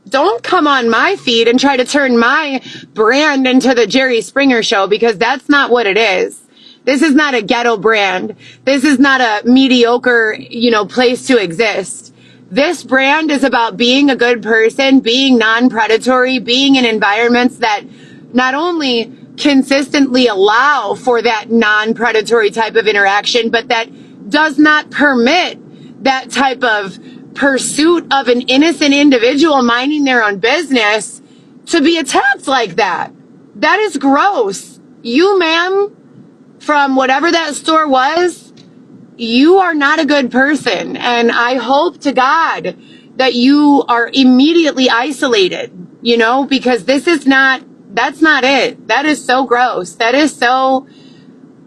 Don't come on my feed and try to turn my brand into the Jerry Springer show, because that's not what it is. This is not a ghetto brand. This is not a mediocre, place to exist. This brand is about being a good person, being non-predatory, being in environments that not only consistently allow for that non-predatory type of interaction, but that does not permit that type of pursuit of an innocent individual minding their own business to be attacked like that. That is gross. You, ma'am, from whatever that store was, you are not a good person. And I hope to God that you are immediately isolated, because that's not it. That is so gross.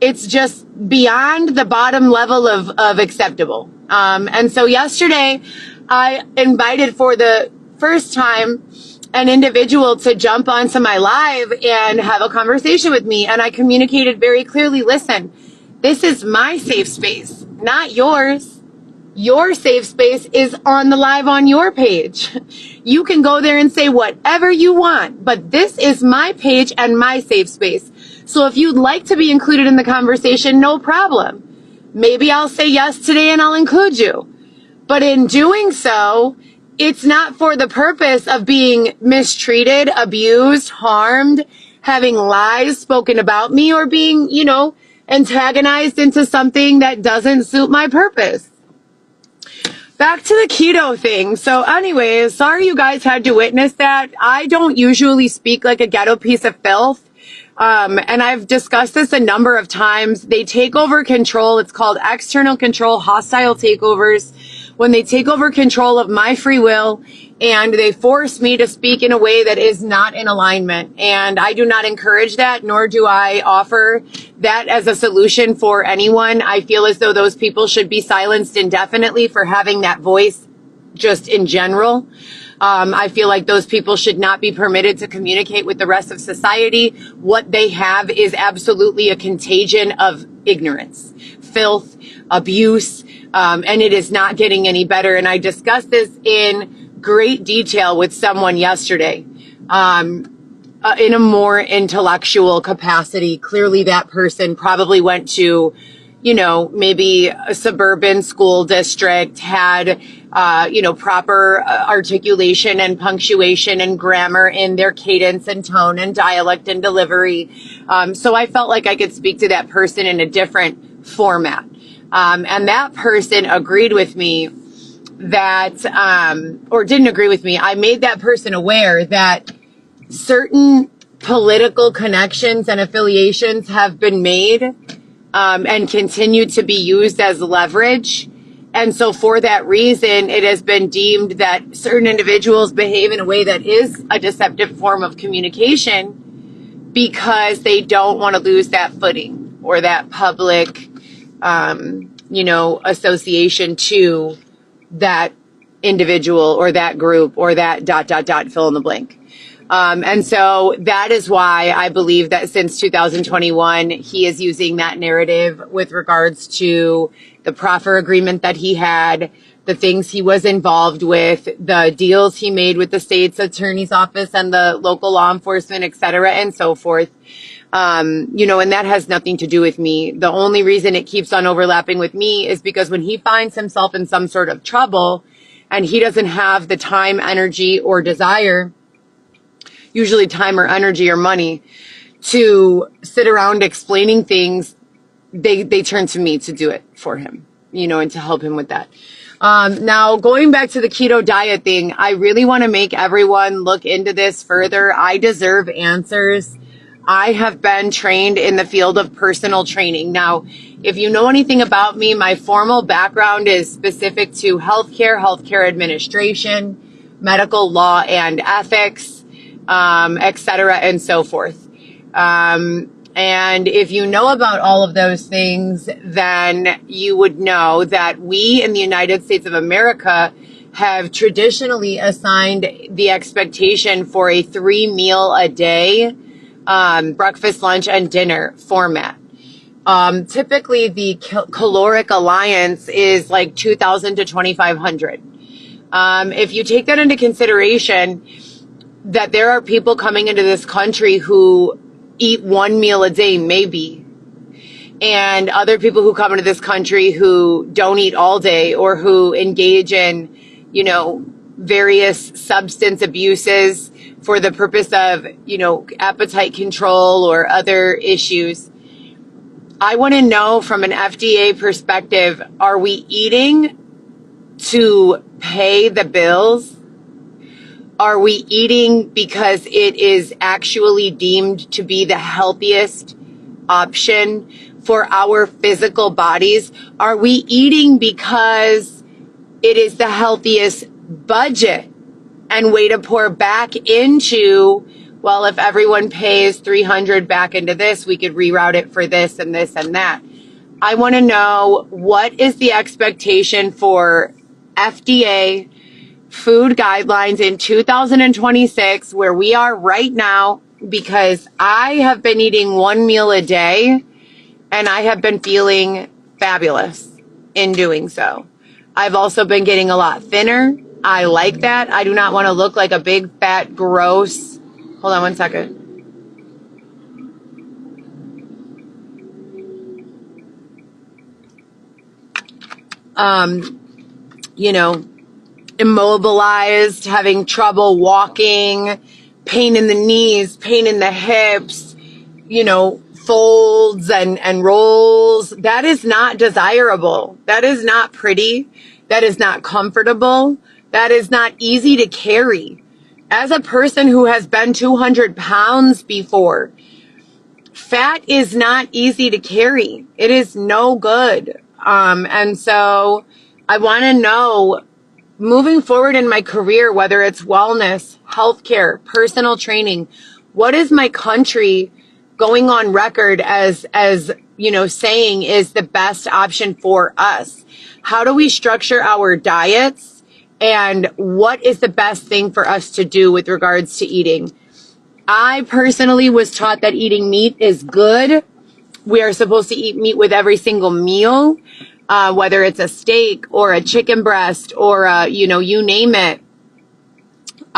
It's just beyond the bottom level of acceptable. And so yesterday I invited for the first time an individual to jump onto my live and have a conversation with me. And I communicated very clearly, listen, this is my safe space, not yours. Your safe space is on the live on your page. You can go there and say whatever you want, but this is my page and my safe space. So if you'd like to be included in the conversation, no problem. Maybe I'll say yes today and I'll include you. But in doing so, it's not for the purpose of being mistreated, abused, harmed, having lies spoken about me, or being, antagonized into something that doesn't suit my purpose. Back to the keto thing. So anyways, sorry you guys had to witness that. I don't usually speak like a ghetto piece of filth. And I've discussed this a number of times. They take over control. It's called external control, hostile takeovers. When they take over control of my free will and they force me to speak in a way that is not in alignment. And I do not encourage that, nor do I offer that as a solution for anyone. I feel as though those people should be silenced indefinitely for having that voice just in general. I feel like those people should not be permitted to communicate with the rest of society. What they have is absolutely a contagion of ignorance, filth, abuse, and it is not getting any better. And I discussed this in great detail with someone yesterday. In a more intellectual capacity. Clearly that person probably went to, maybe a suburban school district, had, proper articulation and punctuation and grammar in their cadence and tone and dialect and delivery. So I felt like I could speak to that person in a different format. And that person agreed with me that, or didn't agree with me. I made that person aware that certain political connections and affiliations have been made and continue to be used as leverage. And so for that reason, it has been deemed that certain individuals behave in a way that is a deceptive form of communication because they don't want to lose that footing or that public, association to that individual or that group or that ... fill in the blank. And so that is why I believe that since 2021, he is using that narrative with regards to the proffer agreement that he had, the things he was involved with, the deals he made with the state's attorney's office and the local law enforcement, et cetera, and so forth. And that has nothing to do with me. The only reason it keeps on overlapping with me is because when he finds himself in some sort of trouble and he doesn't have the time, energy, or desire, usually time or energy or money, to sit around explaining things, they turn to me to do it for him, and to help him with that. Now, going back to the keto diet thing, I really want to make everyone look into this further. I deserve answers. I have been trained in the field of personal training. Now, if you know anything about me, my formal background is specific to healthcare administration, medical law and ethics, et cetera, and so forth. And if you know about all of those things, then you would know that we in the United States of America have traditionally assigned the expectation for a 3-meal a day, breakfast, lunch, and dinner format. Typically the caloric allowance is like 2,000 to 2,500. If you take that into consideration, that there are people coming into this country who eat 1 meal a day, maybe, and other people who come into this country who don't eat all day or who engage in, various substance abuses for the purpose of, appetite control or other issues. I want to know from an FDA perspective, are we eating to pay the bills? Are we eating because it is actually deemed to be the healthiest option for our physical bodies? Are we eating because it is the healthiest budget and way to pour back into, well, if everyone pays $300 back into this, we could reroute it for this and this and that. I want to know, what is the expectation for FDA food guidelines in 2026, where we are right now, because I have been eating 1 meal a day and I have been feeling fabulous in doing so. I've also been getting a lot thinner. I like that. I do not want to look like a big, fat, gross. Hold on one second. Immobilized, having trouble walking, pain in the knees, pain in the hips, folds and rolls. That is not desirable. That is not pretty. That is not comfortable. That is not easy to carry. As a person who has been 200 pounds before, fat is not easy to carry. It is no good. And so I want to know, moving forward in my career, whether it's wellness, healthcare, personal training, what is my country going on record as saying is the best option for us? How do we structure our diets? And what is the best thing for us to do with regards to eating? I personally was taught that eating meat is good. We are supposed to eat meat with every single meal, whether it's a steak or a chicken breast or you name it.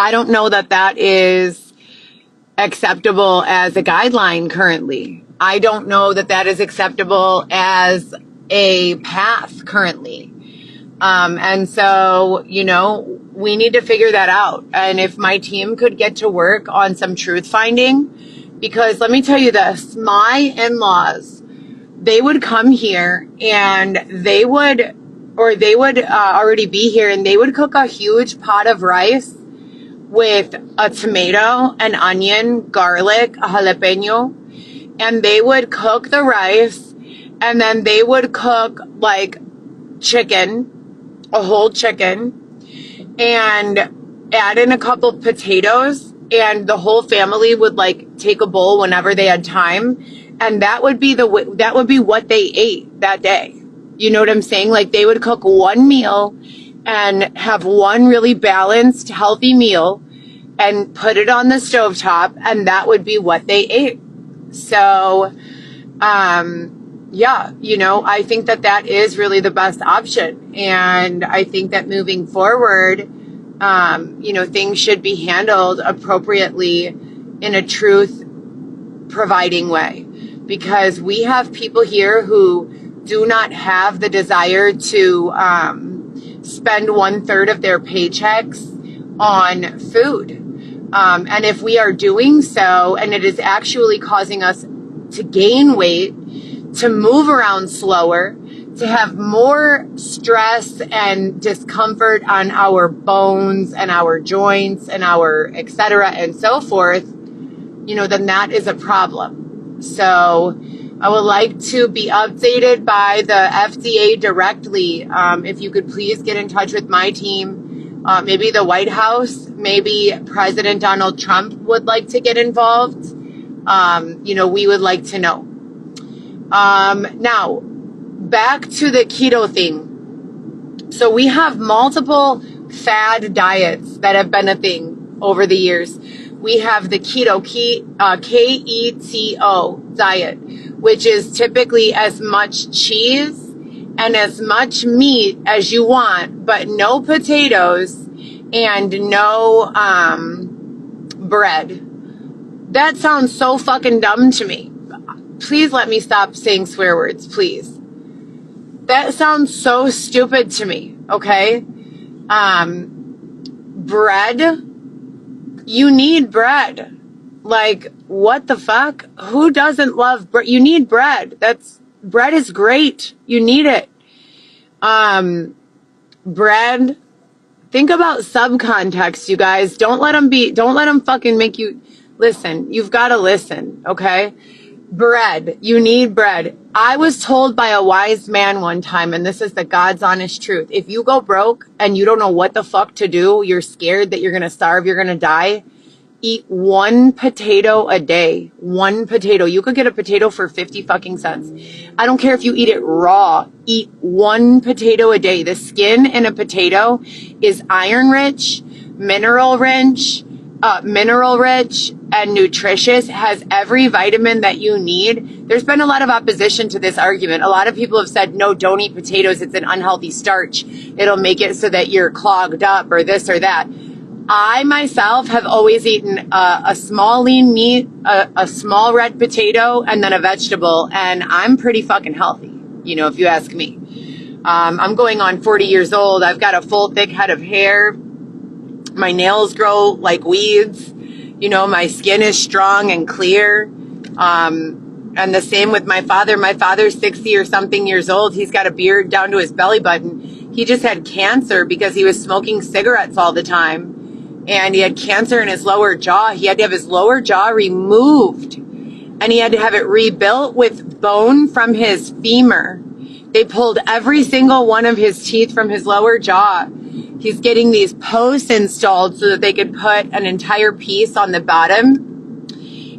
I don't know that that is acceptable as a guideline currently. I don't know that that is acceptable as a path currently. And so, you know, we need to figure that out. And if my team could get to work on some truth finding, because let me tell you this, my in-laws, they would come here and they would already be here, and they would cook a huge pot of rice with a tomato, an onion, garlic, a jalapeno, and they would cook the rice, and then they would cook like chicken, a whole chicken, and add in a couple potatoes, and the whole family would like take a bowl whenever they had time, and that would be what they ate that day. You know what I'm saying? Like, they would cook one meal and have one really balanced, healthy meal and put it on the stovetop, and that would be what they ate. So, yeah, you know, I think that that is really the best option. And I think that moving forward, you know, things should be handled appropriately in a truth providing way, because we have people here who do not have the desire to spend 1/3 of their paychecks on food. And if we are doing so, and it is actually causing us to gain weight, to move around slower, to have more stress and discomfort on our bones and our joints and our et cetera and so forth, you know, then that is a problem. So I would like to be updated by the FDA directly. If you could please get in touch with my team, maybe the White House, maybe President Donald Trump would like to get involved. You know, we would like to know. Now, back to the keto thing. So we have multiple fad diets that have been a thing over the years. We have the keto, K-E-T-O diet, which is typically as much cheese and as much meat as you want, but no potatoes and no bread. That sounds so fucking dumb to me. Please let me stop saying swear words, please. That sounds so stupid to me, okay? Bread, you need bread. Like, what the fuck? Who doesn't love bread? You need bread. Bread is great. You need it. Bread, think about subcontext, you guys. Don't let them fucking make you listen. You've got to listen, okay? Bread, you need bread. I was told by a wise man one time, and this is the God's honest truth. If you go broke and you don't know what the fuck to do, you're scared that you're going to starve, you're going to die, eat one potato a day. One potato. You could get a potato for 50 fucking cents. I don't care if you eat it raw. Eat one potato a day. The skin in a potato is iron rich, mineral rich, and nutritious, has every vitamin that you need. There's been a lot of opposition to this argument. A lot of people have said, no, don't eat potatoes. It's an unhealthy starch. It'll make it so that you're clogged up or this or that. I myself have always eaten a small lean meat, a small red potato, and then a vegetable, and I'm pretty fucking healthy, you know, if you ask me. I'm going on 40 years old. I've got a full, thick head of hair. My nails grow like weeds. You know, my skin is strong and clear. And the same with my father. My father's 60 or something years old. He's got a beard down to his belly button. He just had cancer because he was smoking cigarettes all the time. And he had cancer in his lower jaw. He had to have his lower jaw removed. And he had to have it rebuilt with bone from his femur. They pulled every single one of his teeth from his lower jaw. He's getting these posts installed so that they could put an entire piece on the bottom.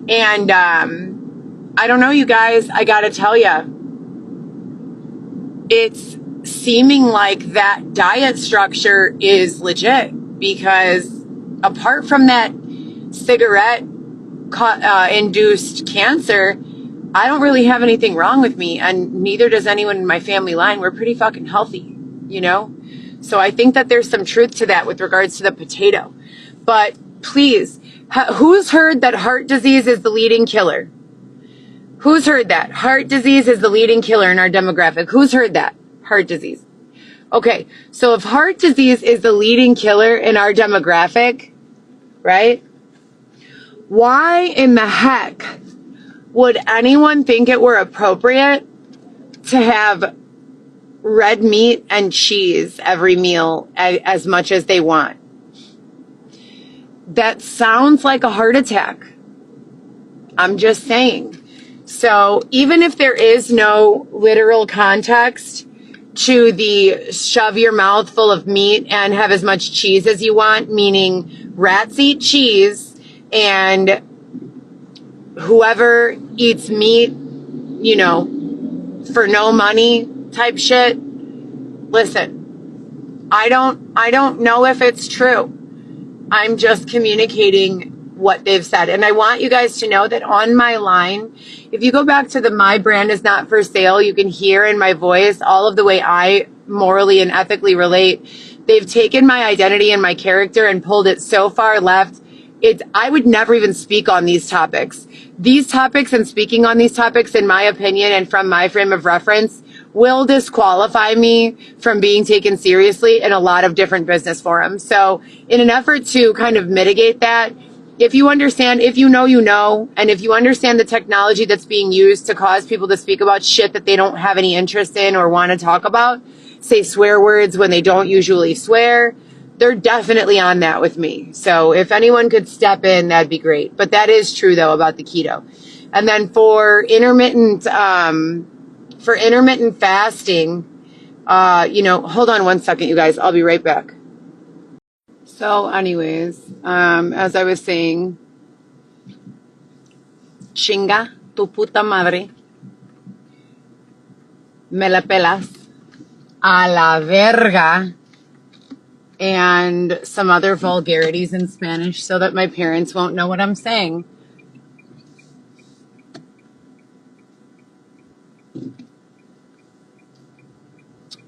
And I don't know, you guys, I gotta tell you, it's seeming like that diet structure is legit, because apart from that cigarette induced cancer, I don't really have anything wrong with me, and neither does anyone in my family line. We're pretty fucking healthy, you know? So I think that there's some truth to that with regards to the potato. But please, who's heard that heart disease is the leading killer? Who's heard that? Heart disease is the leading killer in our demographic. Who's heard that? Heart disease. Okay, so if heart disease is the leading killer in our demographic, right? Why in the heck would anyone think it were appropriate to have red meat and cheese every meal as much as they want? That sounds like a heart attack. I'm just saying. So even if there is no literal context to the shove your mouth full of meat and have as much cheese as you want, meaning rats eat cheese and whoever eats meat, you know, for no money type shit. Listen, I don't know if it's true. I'm just communicating what they've said. And I want you guys to know that on my line, if you go back to the My Brand Is Not For Sale, you can hear in my voice all of the way I morally and ethically relate. They've taken my identity and my character and pulled it so far left. I would never even speak on these topics. These topics and speaking on these topics, in my opinion and from my frame of reference, will disqualify me from being taken seriously in a lot of different business forums. So in an effort to kind of mitigate that, if you understand, if you know, you know, and if you understand the technology that's being used to cause people to speak about shit that they don't have any interest in or want to talk about, say swear words when they don't usually swear, they're definitely on that with me. So if anyone could step in, that'd be great. But that is true, though, about the keto. And then for intermittent fasting, hold on one second, you guys. I'll be right back. So anyways, as I was saying, chinga tu puta madre, me la pelas, a la verga, and some other vulgarities in Spanish so that my parents won't know what I'm saying.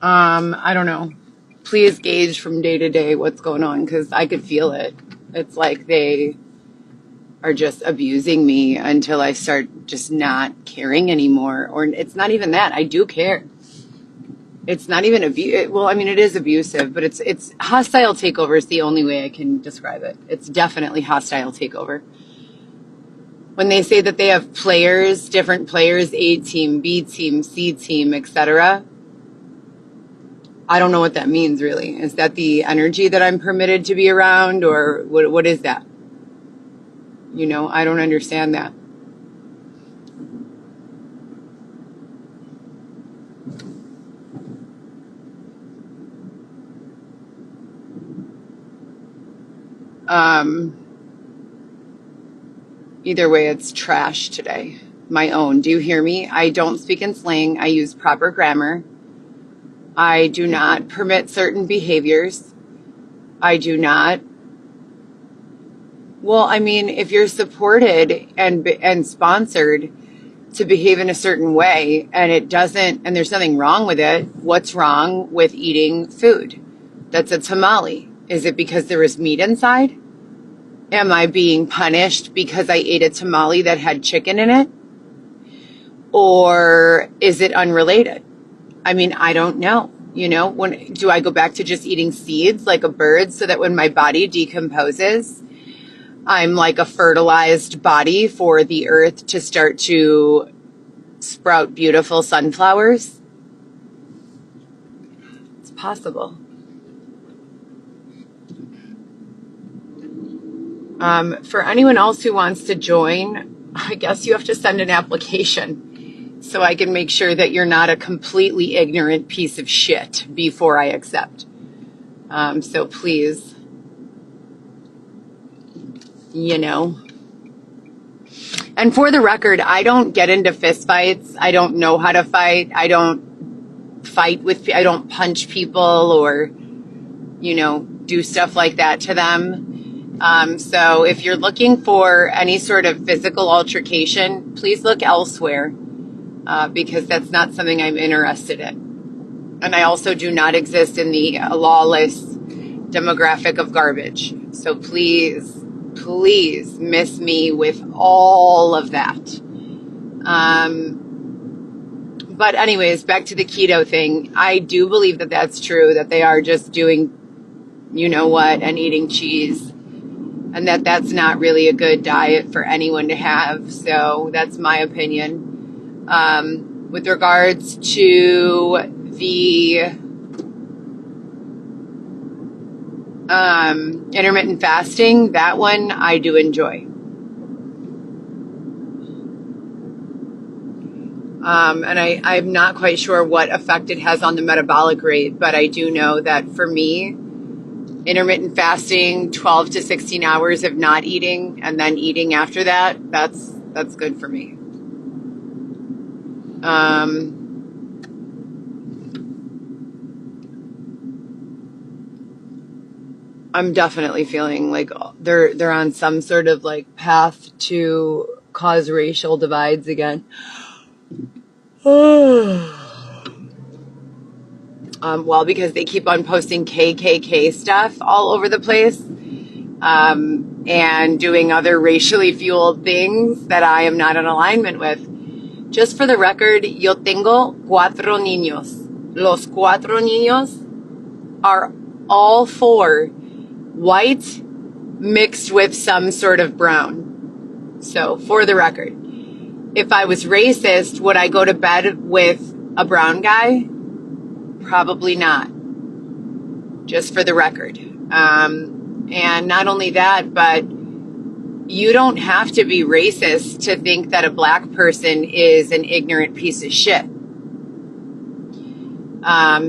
I don't know. Please gauge from day to day what's going on, because I could feel it. It's like they are just abusing me until I start just not caring anymore. Or it's not even that. I do care. It's not even abuse. Well, I mean, it is abusive, but it's hostile takeover is the only way I can describe it. It's definitely hostile takeover. When they say that they have players, different players, A team, B team, C team, etc., I don't know what that means, really. Is that the energy that I'm permitted to be around, or what is that? You know, I don't understand that. Either way, it's trash today. My own. Do you hear me? I don't speak in slang. I use proper grammar. I do not permit certain behaviors. I do not. Well, I mean, if you're supported and sponsored to behave in a certain way and it doesn't, and there's nothing wrong with it, what's wrong with eating food that's a tamale? Is it because there was meat inside? Am I being punished because I ate a tamale that had chicken in it? Or is it unrelated? I mean, I don't know. You know, do I go back to just eating seeds like a bird so that when my body decomposes, I'm like a fertilized body for the earth to start to sprout beautiful sunflowers? It's possible. For anyone else who wants to join, I guess you have to send an application so I can make sure that you're not a completely ignorant piece of shit before I accept. So please, you know. And for the record, I don't get into fist fights. I don't know how to fight. I don't punch people or, you know, do stuff like that to them. So if you're looking for any sort of physical altercation, please look elsewhere, because that's not something I'm interested in. And I also do not exist in the lawless demographic of garbage. So please, please miss me with all of that. But anyways, back to the keto thing. I do believe that that's true, that they are just doing you know what and eating cheese, and that's not really a good diet for anyone to have. So that's my opinion. With regards to the intermittent fasting, that one I do enjoy. And I'm not quite sure what effect it has on the metabolic rate, but I do know that for me, intermittent fasting, 12 to 16 hours of not eating and then eating after that, that's good for me. I'm definitely feeling like they're on some sort of like path to cause racial divides again. Well, because they keep on posting KKK stuff all over the place, and doing other racially fueled things that I am not in alignment with. Just for the record, yo tengo 4 niños. Los 4 niños are all 4 white mixed with some sort of brown. So, for the record, if I was racist, would I go to bed with a brown guy? Probably not. Just for the record. And not only that, but you don't have to be racist to think that a black person is an ignorant piece of shit.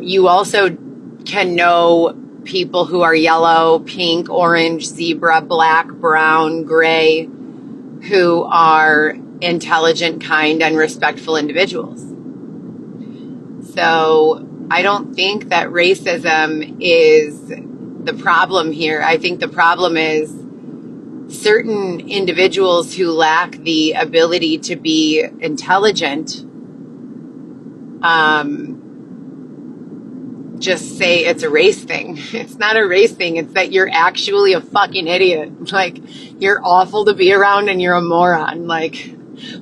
You also can know people who are yellow, pink, orange, zebra, black, brown, gray, who are intelligent, kind, and respectful individuals. So I don't think that racism is the problem here. I think the problem is certain individuals who lack the ability to be intelligent just say it's a race thing. It's not a race thing. It's that you're actually a fucking idiot. Like, you're awful to be around and you're a moron. Like,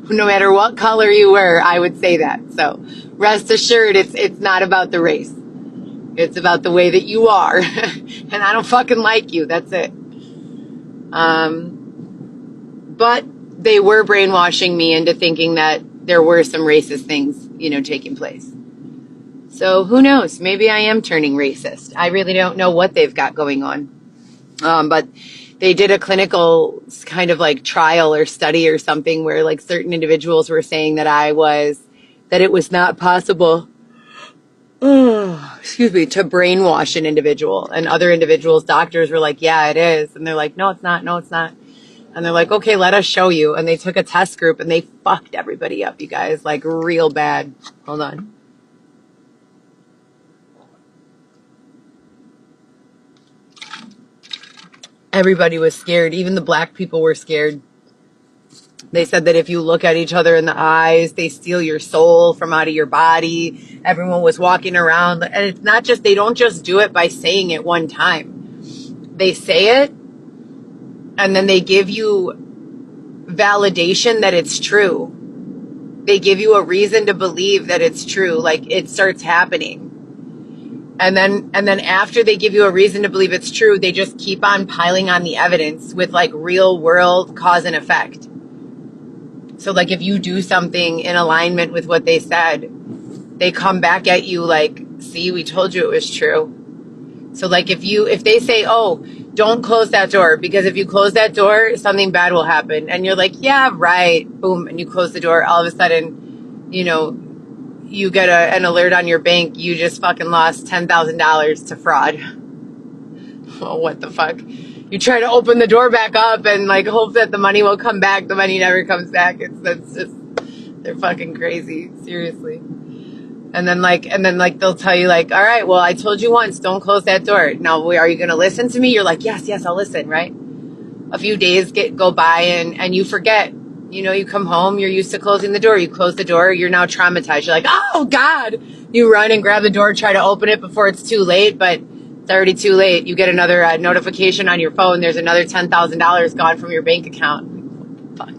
no matter what color you were, I would say that. So rest assured, it's not about the race. It's about the way that you are. And I don't fucking like you. That's it. But they were brainwashing me into thinking that there were some racist things, taking place. So who knows? Maybe I am turning racist. I really don't know what they've got going on. But they did a clinical kind of like trial or study or something where like certain individuals were saying that it was not possible, to brainwash an individual. And other individuals, doctors were like, yeah, it is. And they're like, no, it's not. No, it's not. And they're like, okay, let us show you. And they took a test group and they fucked everybody up, you guys, like real bad. Hold on. Everybody was scared. Even the black people were scared. They said that if you look at each other in the eyes, they steal your soul from out of your body. Everyone was walking around. And it's not just, they don't just do it by saying it one time. They say it, and then they give you validation that it's true. They give you a reason to believe that it's true. Like, it starts happening. And then after they give you a reason to believe it's true, they just keep on piling on the evidence with like real world cause and effect. So like if you do something in alignment with what they said, they come back at you like, see, we told you it was true. So like if they say, oh, don't close that door, because if you close that door, something bad will happen. And you're like, yeah, right. Boom. And you close the door. All of a sudden, you get an alert on your bank. You just fucking lost $10,000 to fraud. Oh, what the fuck? You try to open the door back up and like hope that the money will come back. The money never comes back. That's just, they're fucking crazy. Seriously. And then they'll tell you like, all right, well, I told you once, don't close that door. Now, are you going to listen to me? You're like, yes, I'll listen. Right. A few days go by and you forget. You come home, you're used to closing the door. You close the door, you're now traumatized. You're like, oh, God. You run and grab the door, try to open it before it's too late. But It's already too late. You get another notification on your phone. There's another $10,000 gone from your bank account. Fuck.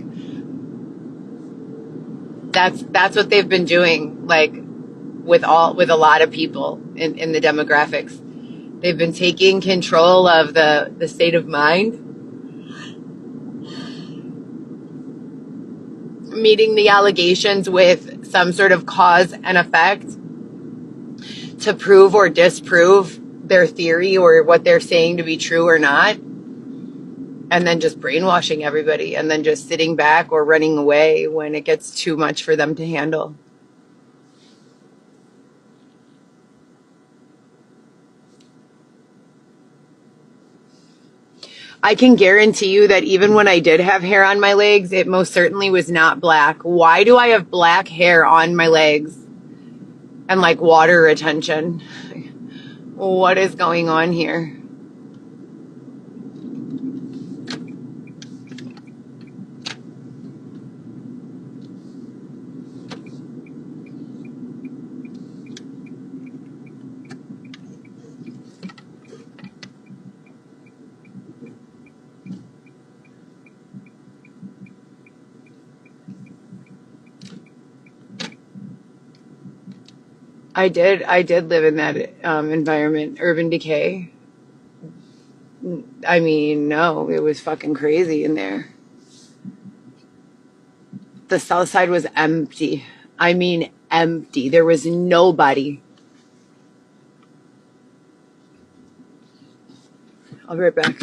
That's what they've been doing, like with a lot of people in the demographics. They've been taking control of the state of mind, meeting the allegations with some sort of cause and effect to prove or disprove their theory or what they're saying to be true or not, and then just brainwashing everybody and then just sitting back or running away when it gets too much for them to handle. I can guarantee you that even when I did have hair on my legs, it most certainly was not black. Why do I have black hair on my legs and like water retention? What is going on here? I did live in that environment, urban decay. I mean, no, it was fucking crazy in there. The south side was empty. I mean, empty. There was nobody. I'll be right back.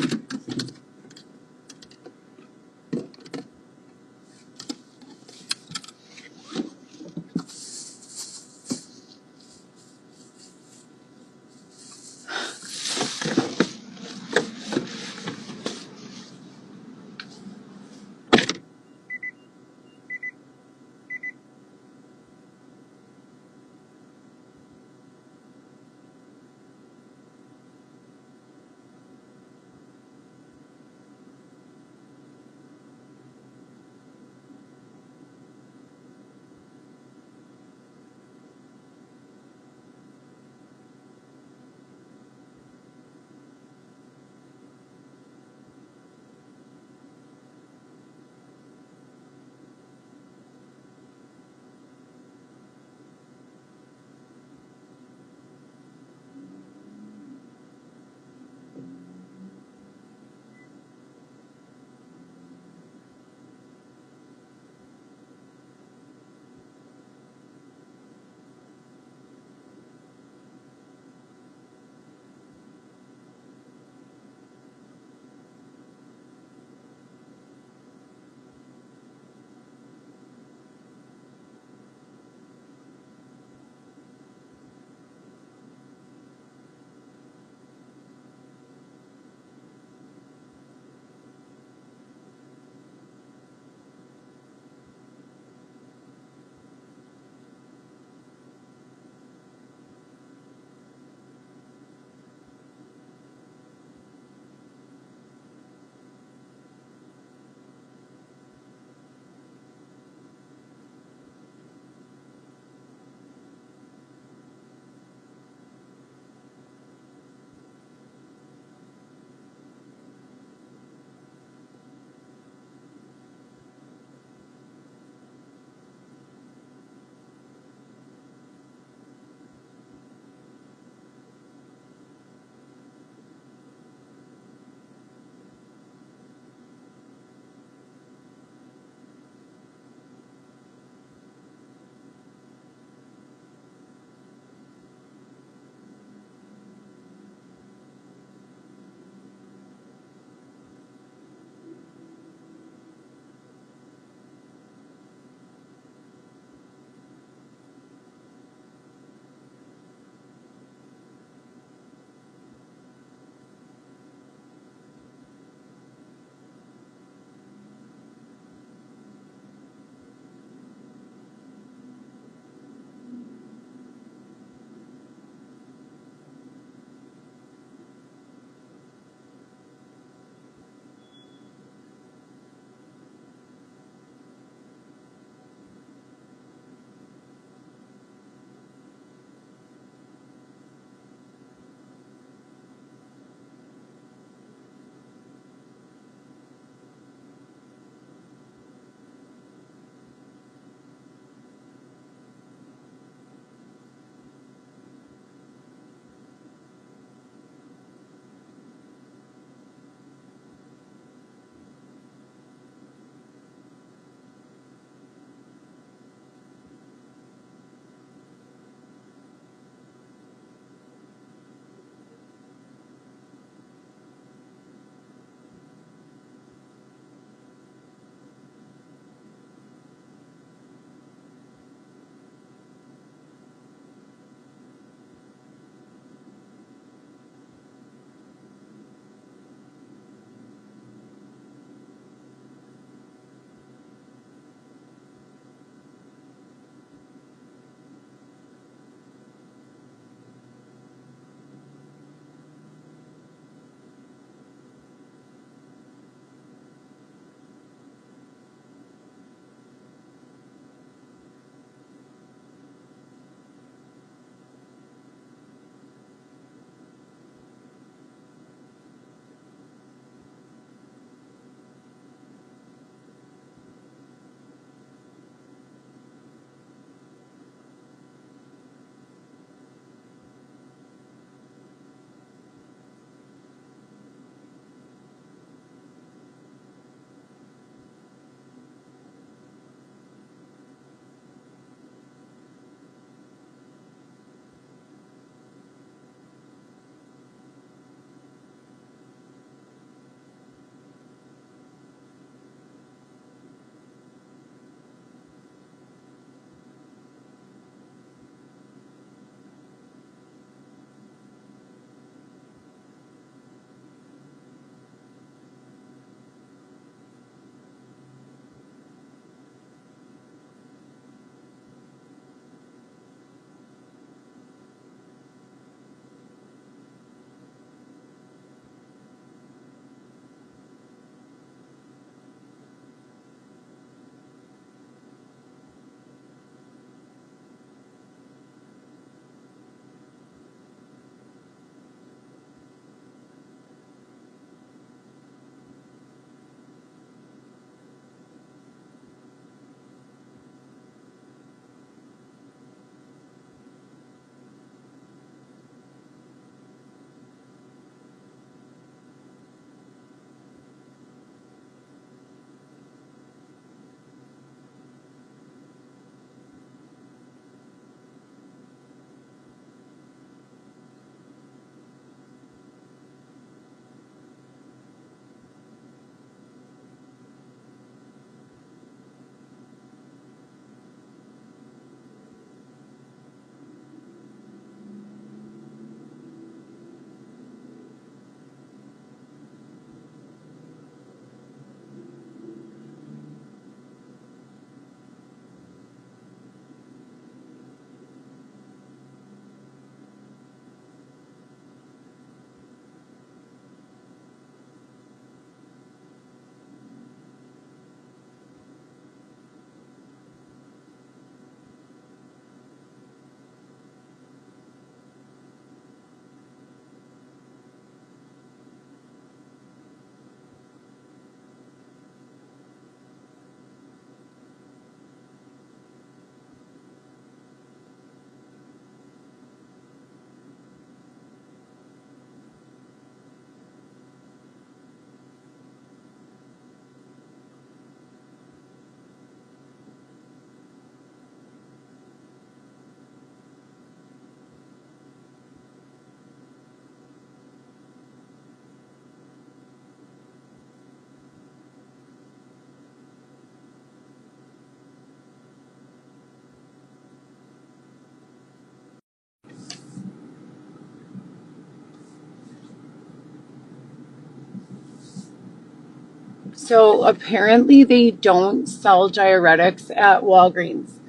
So apparently they don't sell diuretics at Walgreens.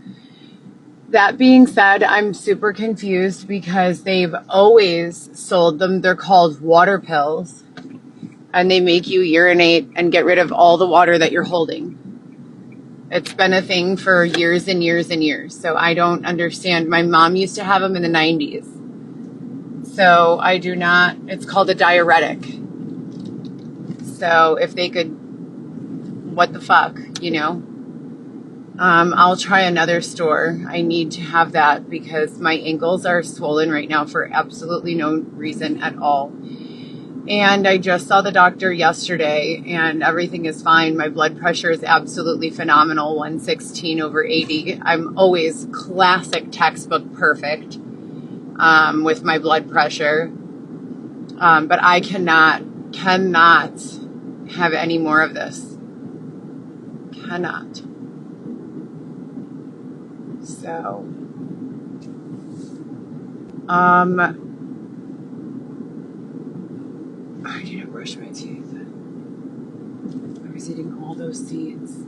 That being said, I'm super confused because they've always sold them. They're called water pills, and they make you urinate and get rid of all the water that you're holding. It's been a thing for years and years and years. So I don't understand. My mom used to have them in the 90s. So I do not, it's called a diuretic. So if they could, what the fuck, you know? I'll try another store. I need to have that because my ankles are swollen right now for absolutely no reason at all. And I just saw the doctor yesterday and everything is fine. My blood pressure is absolutely phenomenal, 116/80. I'm always classic textbook perfect with my blood pressure. But I cannot have any more of this. Cannot. So, I need to brush my teeth. I was eating all those seeds.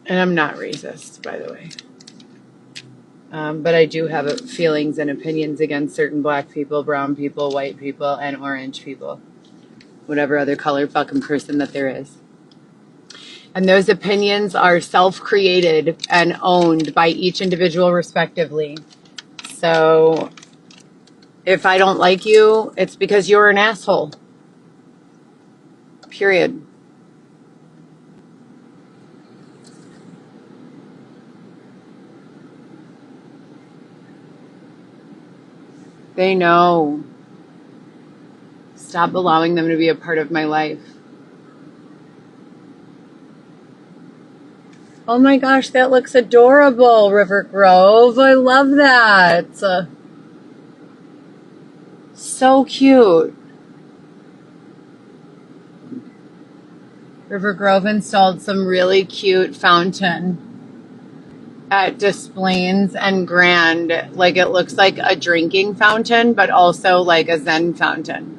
And I'm not racist, by the way. But I do have feelings and opinions against certain black people, brown people, white people, and orange people. Whatever other color fucking person that there is. And those opinions are self-created and owned by each individual respectively. So if I don't like you, it's because you're an asshole. Period. They know. Stop allowing them to be a part of my life. Oh my gosh, that looks adorable, River Grove. I love that. So cute. River Grove installed some really cute fountain at Des Plaines and Grand. Like it looks like a drinking fountain, but also like a Zen fountain.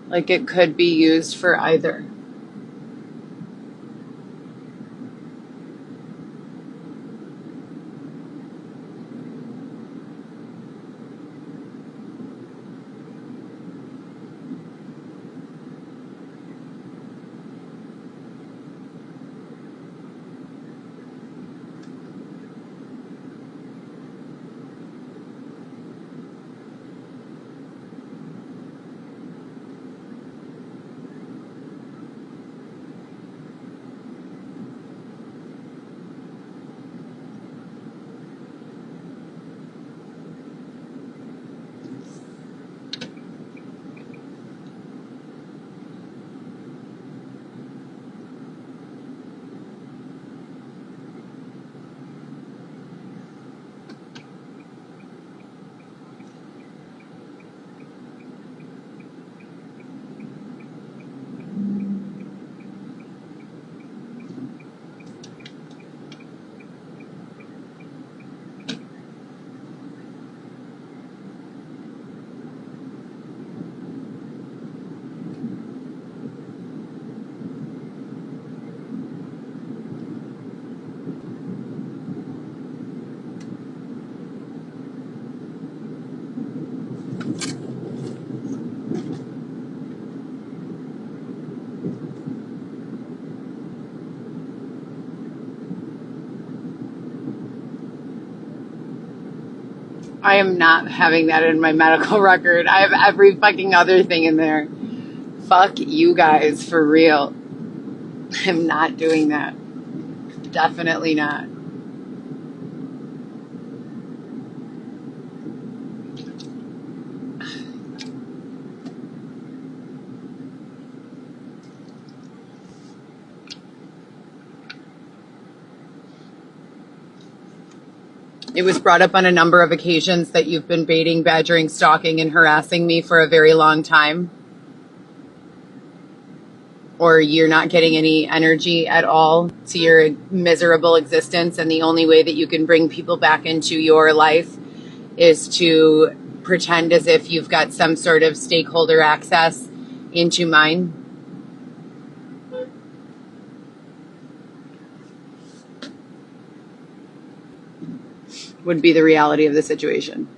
Like it could be used for either. I am not having that in my medical record. I have every fucking other thing in there. Fuck you guys, for real. I'm not doing that. Definitely not. It was brought up on a number of occasions that you've been baiting, badgering, stalking, and harassing me for a very long time. Or you're not getting any energy at all to your miserable existence, and the only way that you can bring people back into your life is to pretend as if you've got some sort of stakeholder access into mine. Would be the reality of the situation.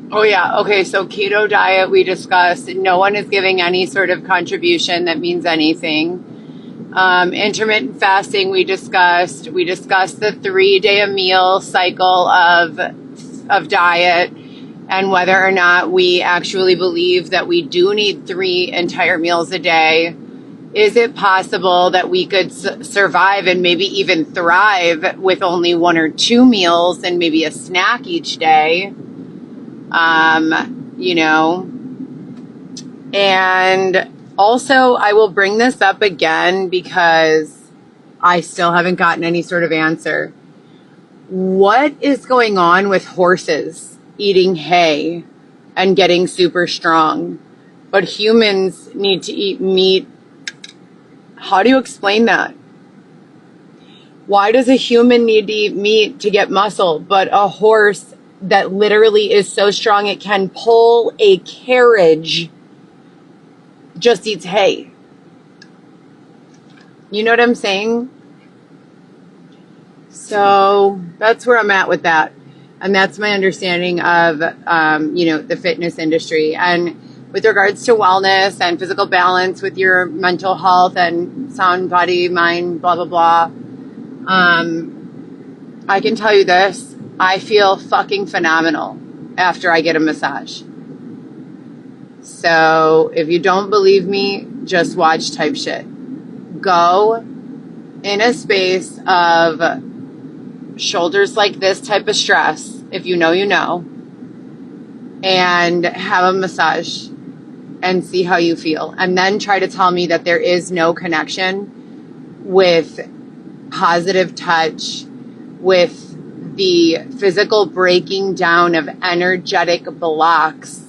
Oh, yeah. Okay. So keto diet, we discussed. No one is giving any sort of contribution that means anything. Intermittent fasting, we discussed. We discussed the 3-day a meal cycle of diet and whether or not we actually believe that we do need 3 entire meals a day. Is it possible that we could survive and maybe even thrive with only 1 or 2 meals and maybe a snack each day? You know, and also I will bring this up again because I still haven't gotten any sort of answer. What is going on with horses eating hay and getting super strong, but humans need to eat meat? How do you explain that? Why does a human need to eat meat to get muscle, but a horse that literally is so strong it can pull a carriage just eats hay? You know what I'm saying? So that's where I'm at with that. And that's my understanding of, the fitness industry. And with regards to wellness and physical balance with your mental health and sound body, mind, blah, blah, blah. I can tell you this. I feel fucking phenomenal after I get a massage. So if you don't believe me, just watch type shit. Go in a space of shoulders like this type of stress, if you know, you know, and have a massage and see how you feel. And then try to tell me that there is no connection with positive touch, with the physical breaking down of energetic blocks.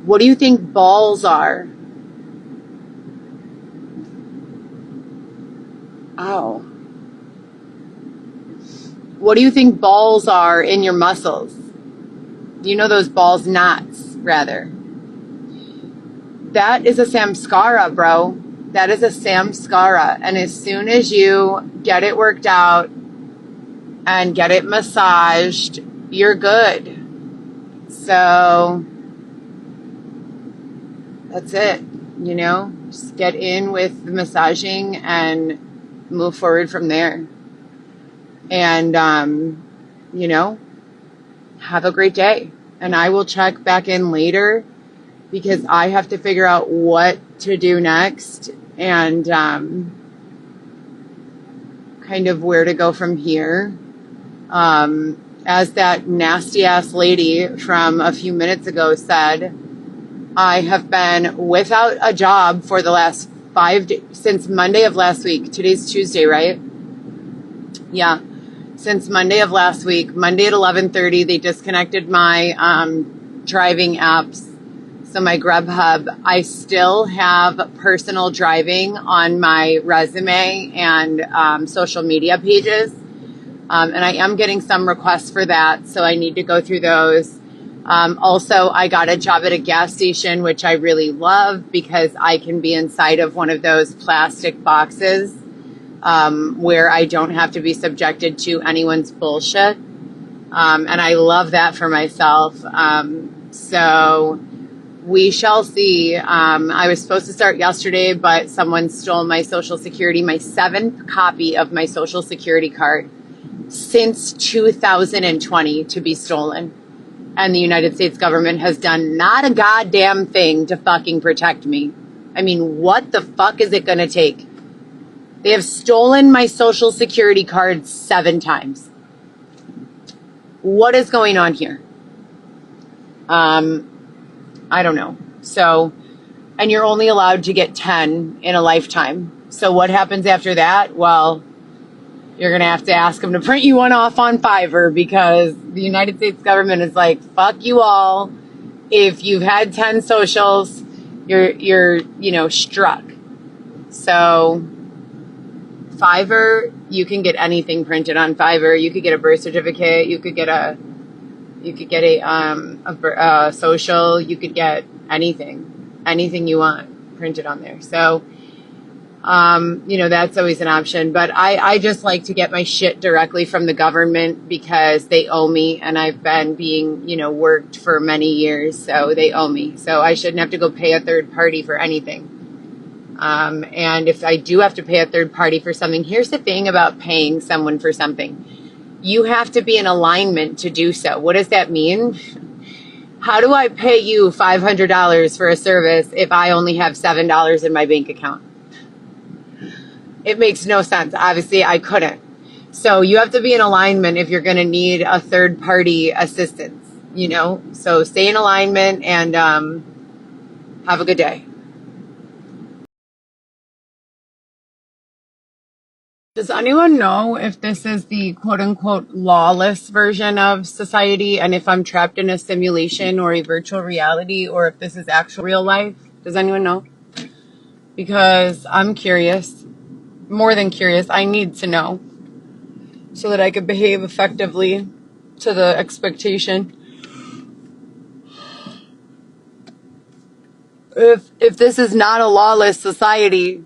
What do you think balls are? Oh. What do you think balls are in your muscles? You know those balls, knots, rather. That is a samskara, bro. That is a samskara. And as soon as you get it worked out and get it massaged, you're good. So that's it. You know, just get in with the massaging and move forward from there. And, you know, have a great day. And I will check back in later because I have to figure out what to do next and kind of where to go from here. As that nasty ass lady from a few minutes ago said, I have been without a job for the last 5 days, since Monday of last week. Today's Tuesday, right? Yeah. Since Monday of last week, Monday at 11:30, they disconnected my driving apps. So my Grubhub, I still have personal driving on my resume and social media pages. And I am getting some requests for that, so I need to go through those. Also, I got a job at a gas station, which I really love because I can be inside of one of those plastic boxes where I don't have to be subjected to anyone's bullshit. And I love that for myself. So we shall see. I was supposed to start yesterday, but someone stole my Social Security, my 7th copy of my Social Security card since 2020 to be stolen. And the United States government has done not a goddamn thing to fucking protect me. I mean, what the fuck is it going to take? They have stolen my Social Security card 7 times. What is going on here? I don't know. So, and you're only allowed to get 10 in a lifetime. So what happens after that? Well, you're going to have to ask them to print you one off on Fiverr because the United States government is like, fuck you all. If you've had 10 socials, you're struck. So Fiverr, you can get anything printed on Fiverr. You could get a birth certificate. You could get a social. You could get anything you want printed on there. So, that's always an option. But I just like to get my shit directly from the government because they owe me, and I've been being, worked for many years, so they owe me. So I shouldn't have to go pay a third party for anything. And if I do have to pay a third party for something, here's the thing about paying someone for something. You have to be in alignment to do so. What does that mean? How do I pay you $500 for a service if I only have $7 in my bank account? It makes no sense. Obviously, I couldn't. So you have to be in alignment if you're going to need a third party assistance, So stay in alignment and have a good day. Does anyone know if this is the quote-unquote lawless version of society and if I'm trapped in a simulation or a virtual reality or if this is actual real life? Does anyone know? Because I'm curious, more than curious, I need to know so that I could behave effectively to the expectation. If this is not a lawless society,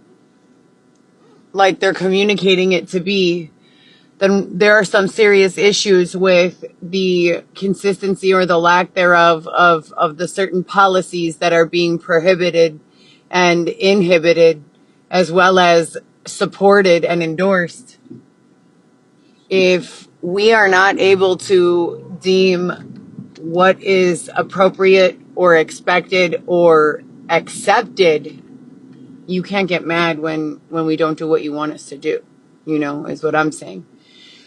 like they're communicating it to be, then there are some serious issues with the consistency or the lack thereof of the certain policies that are being prohibited and inhibited, as well as supported and endorsed. If we are not able to deem what is appropriate or expected or accepted, you can't get mad when we don't do what you want us to do, is what I'm saying.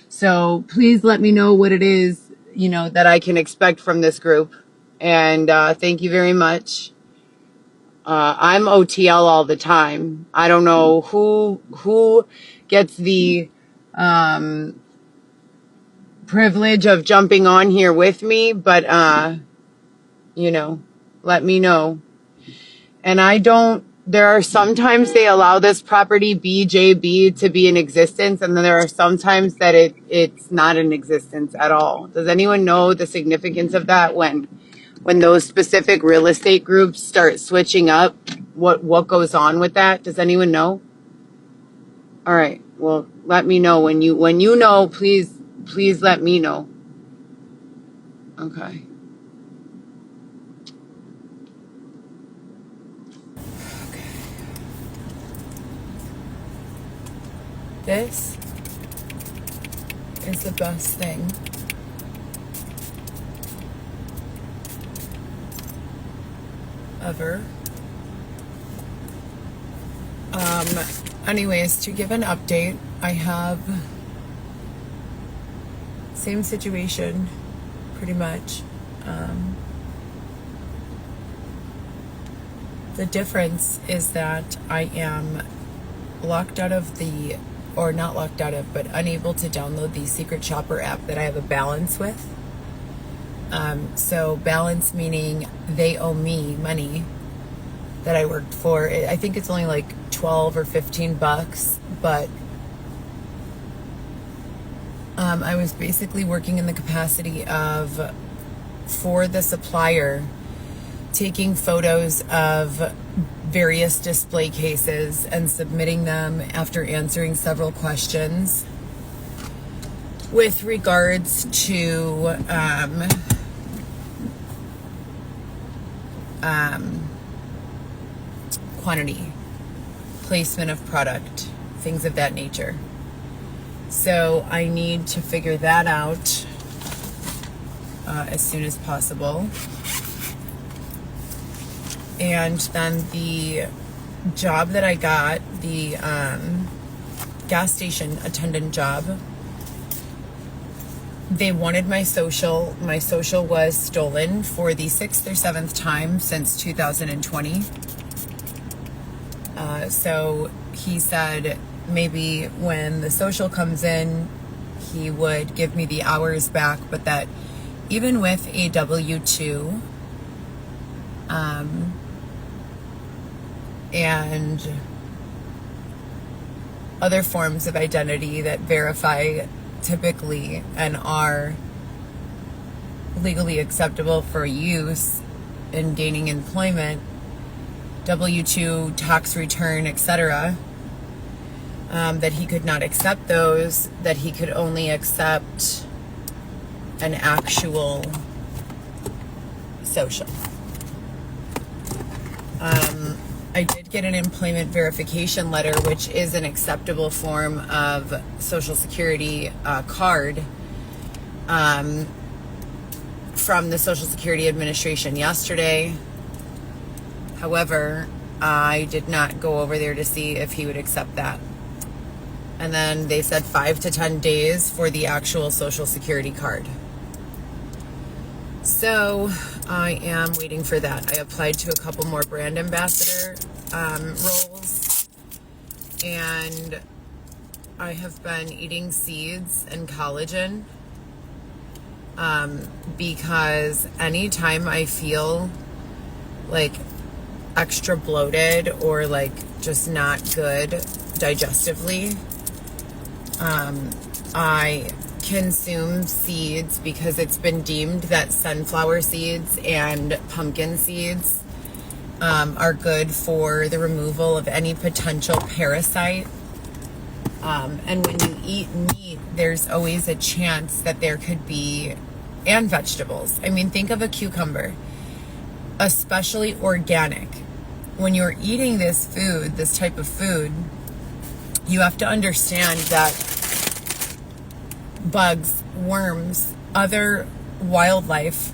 So please let me know what it is, that I can expect from this group. And thank you very much. I'm OTL all the time. I don't know who gets the privilege of jumping on here with me, but let me know. And I don't there are sometimes they allow this property BJB to be in existence, and then there are sometimes that it's not in existence at all. Does anyone know the significance of that when those specific real estate groups start switching up? What goes on with that? Does anyone know? All right. Well, let me know when you know. Please let me know. Okay. This is the best thing ever. Anyways, to give an update, I have same situation pretty much. The difference is that I am locked out of the, or not locked out of, but unable to download the Secret Shopper app that I have a balance with. So balance meaning they owe me money that I worked for. I think it's only like 12 or 15 bucks, but I was basically working in the capacity of, for the supplier, taking photos of various display cases and submitting them after answering several questions with regards to quantity, placement of product, things of that nature. So I need to figure that out as soon as possible. And then the job that I got, the gas station attendant job, they wanted my social. My social was stolen for the 6th or 7th time since 2020. So he said maybe when the social comes in, he would give me the hours back, but that even with a W-2, and other forms of identity that verify typically and are legally acceptable for use in gaining employment, W-2, tax return, etc., that he could not accept those, that he could only accept an actual social. I did get an employment verification letter, which is an acceptable form of Social Security card, from the Social Security Administration yesterday. However, I did not go over there to see if he would accept that. And then they said 5 to 10 days for the actual Social Security card. So I am waiting for that. I applied to a couple more brand ambassador roles, and I have been eating seeds and collagen because anytime I feel like extra bloated or like just not good digestively, I consume seeds because it's been deemed that sunflower seeds and pumpkin seeds are good for the removal of any potential parasite. And when you eat meat, there's always a chance that there could be, and vegetables. I mean, think of a cucumber, especially organic. When you're eating this food, this type of food, you have to understand that bugs, worms, other wildlife,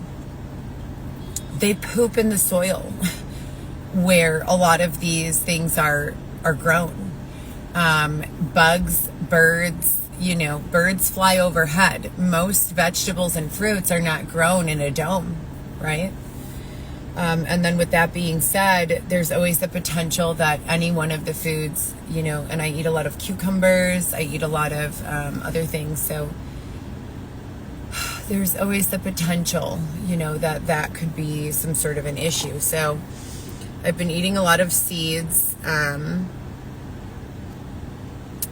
they poop in the soil where a lot of these things are grown. Bugs, birds, birds fly overhead. Most vegetables and fruits are not grown in a dome, right? And then with that being said, there's always the potential that any one of the foods, and I eat a lot of cucumbers, I eat a lot of other things, so there's always the potential, that could be some sort of an issue. So I've been eating a lot of seeds,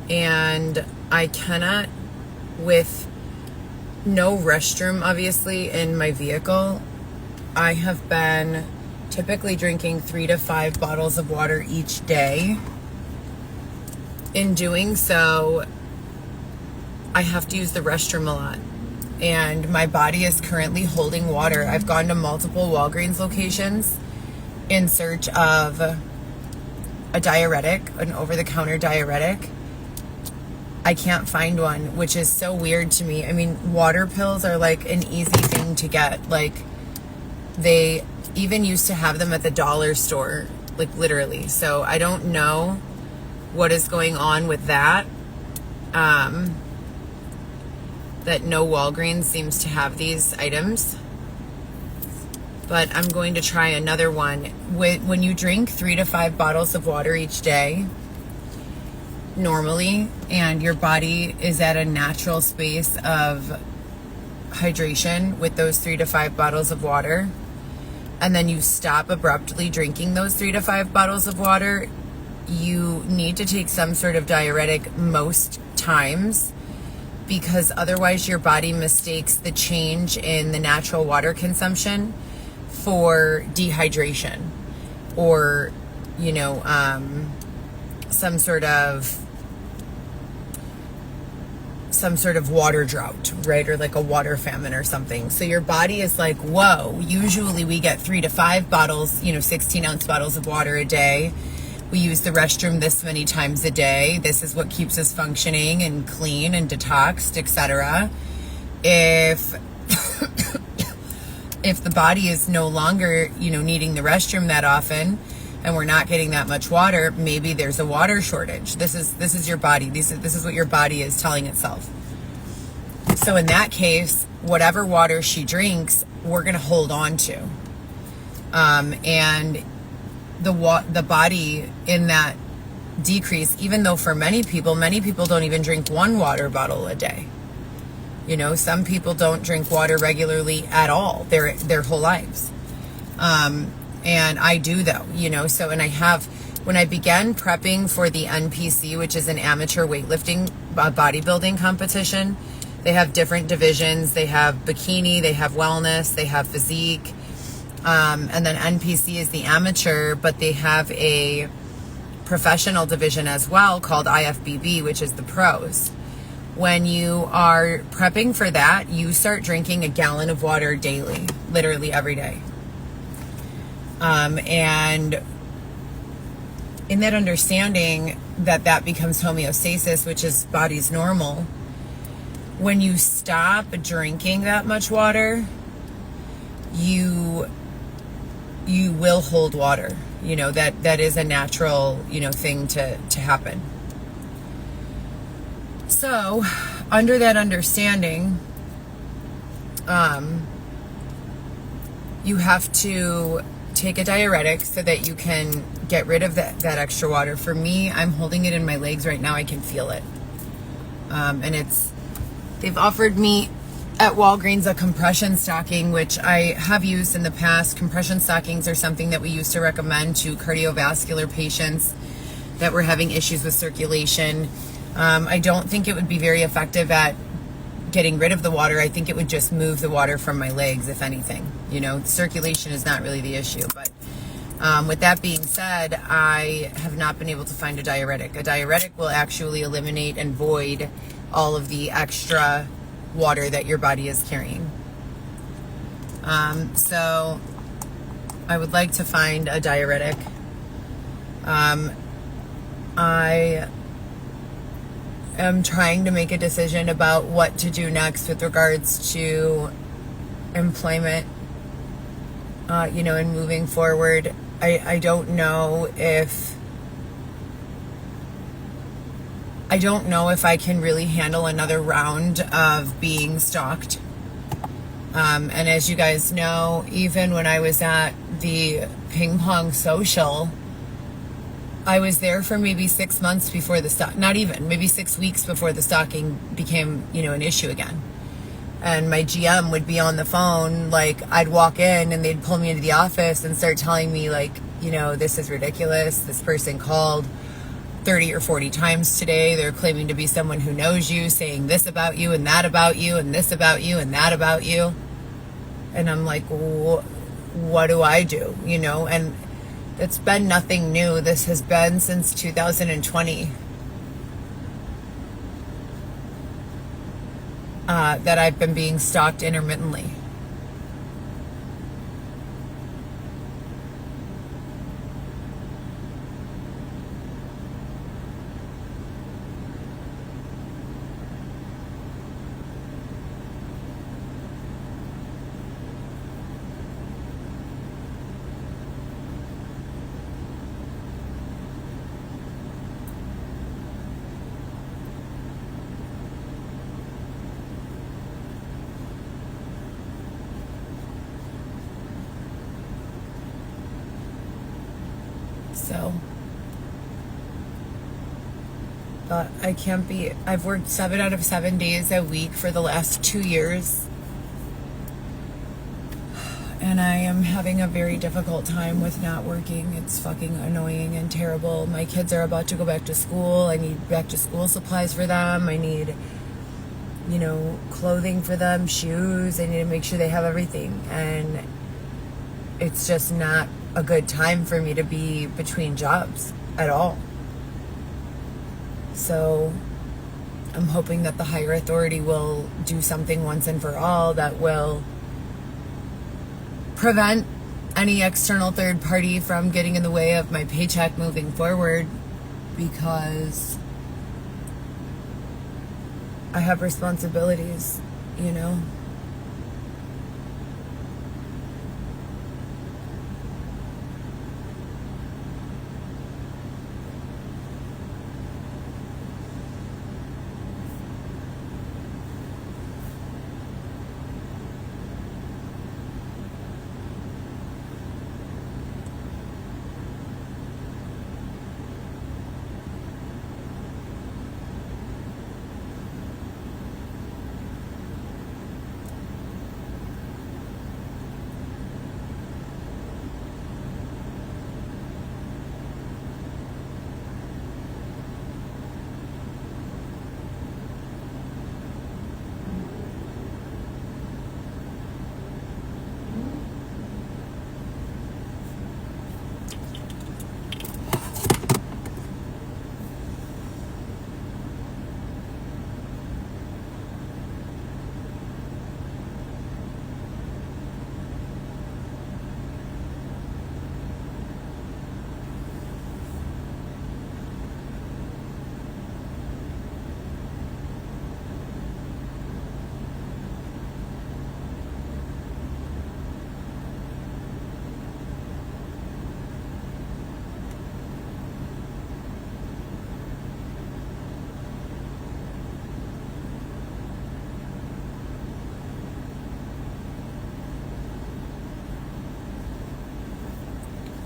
and I cannot, with no restroom obviously in my vehicle, I have been typically drinking 3 to 5 bottles of water each day. In doing so, I have to use the restroom a lot, and my body is currently holding water. I've gone to multiple Walgreens locations in search of a diuretic, an over-the-counter diuretic. I can't find one, which is so weird to me. I mean, water pills are like an easy thing to get. Like, they even used to have them at the dollar store, like literally. So I don't know what is going on with that. That no Walgreens seems to have these items. But I'm going to try another one. When you drink 3 to 5 bottles of water each day, normally, and your body is at a natural space of hydration with those 3 to 5 bottles of water, and then you stop abruptly drinking those 3 to 5 bottles of water, you need to take some sort of diuretic most times, because otherwise your body mistakes the change in the natural water consumption for dehydration, or, you know, some sort of water drought, right? Or like a water famine or something. So your body is like, whoa, usually we get 3 to 5 bottles, 16-ounce bottles of water a day. We use the restroom this many times a day. This is what keeps us functioning and clean and detoxed, etc. If the body is no longer, needing the restroom that often, and we're not getting that much water, maybe there's a water shortage. This is your body. This is what your body is telling itself. So in that case, whatever water she drinks, we're going to hold on to. And the body in that decrease, even though for many people don't even drink 1 water bottle a day. Some people don't drink water regularly at all their whole lives. And I do, though, so, and when I began prepping for the NPC, which is an amateur weightlifting bodybuilding competition, they have different divisions. They have bikini, they have wellness, they have physique, and then NPC is the amateur, but they have a professional division as well called IFBB, which is the pros. When you are prepping for that, you start drinking a gallon of water daily, literally every day. And in that understanding that becomes homeostasis, which is body's normal, when you stop drinking that much water, you will hold water. That is a natural, thing to happen. So, under that understanding, you have to take a diuretic so that you can get rid of that extra water. For me, I'm holding it in my legs right now. I can feel it. And they've offered me at Walgreens a compression stocking, which I have used in the past. Compression stockings are something that we used to recommend to cardiovascular patients that were having issues with circulation. I don't think it would be very effective at getting rid of the water. I think it would just move the water from my legs, if anything. Circulation is not really the issue. But with that being said, I have not been able to find a diuretic. A diuretic will actually eliminate and void all of the extra water that your body is carrying. So I would like to find a diuretic. I am trying to make a decision about what to do next with regards to employment, and moving forward. I don't know if I can really handle another round of being stalked. And as you guys know, even when I was at the ping pong social, I was there for maybe 6 months before maybe 6 weeks before the stalking became, an issue again. And my GM would be on the phone, like I'd walk in and they'd pull me into the office and start telling me like, you know, this is ridiculous. This person called 30 or 40 times today. They're claiming to be someone who knows you, saying this about you and that about you and this about you and that about you. And I'm like, what do I do? You know, and it's been nothing new. This has been since 2020. That I've been being stalked intermittently. So, but I can't be, I've worked 7 out of 7 days a week for the last 2 years. And I am having a very difficult time with not working. It's fucking annoying and terrible. My kids are about to go back to school. I need back to school supplies for them. I need, you know, clothing for them, shoes. I need to make sure they have everything. And it's just not a good time for me to be between jobs at all. So I'm hoping that the higher authority will do something once and for all that will prevent any external third party from getting in the way of my paycheck moving forward, because I have responsibilities, you know.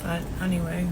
But anyway.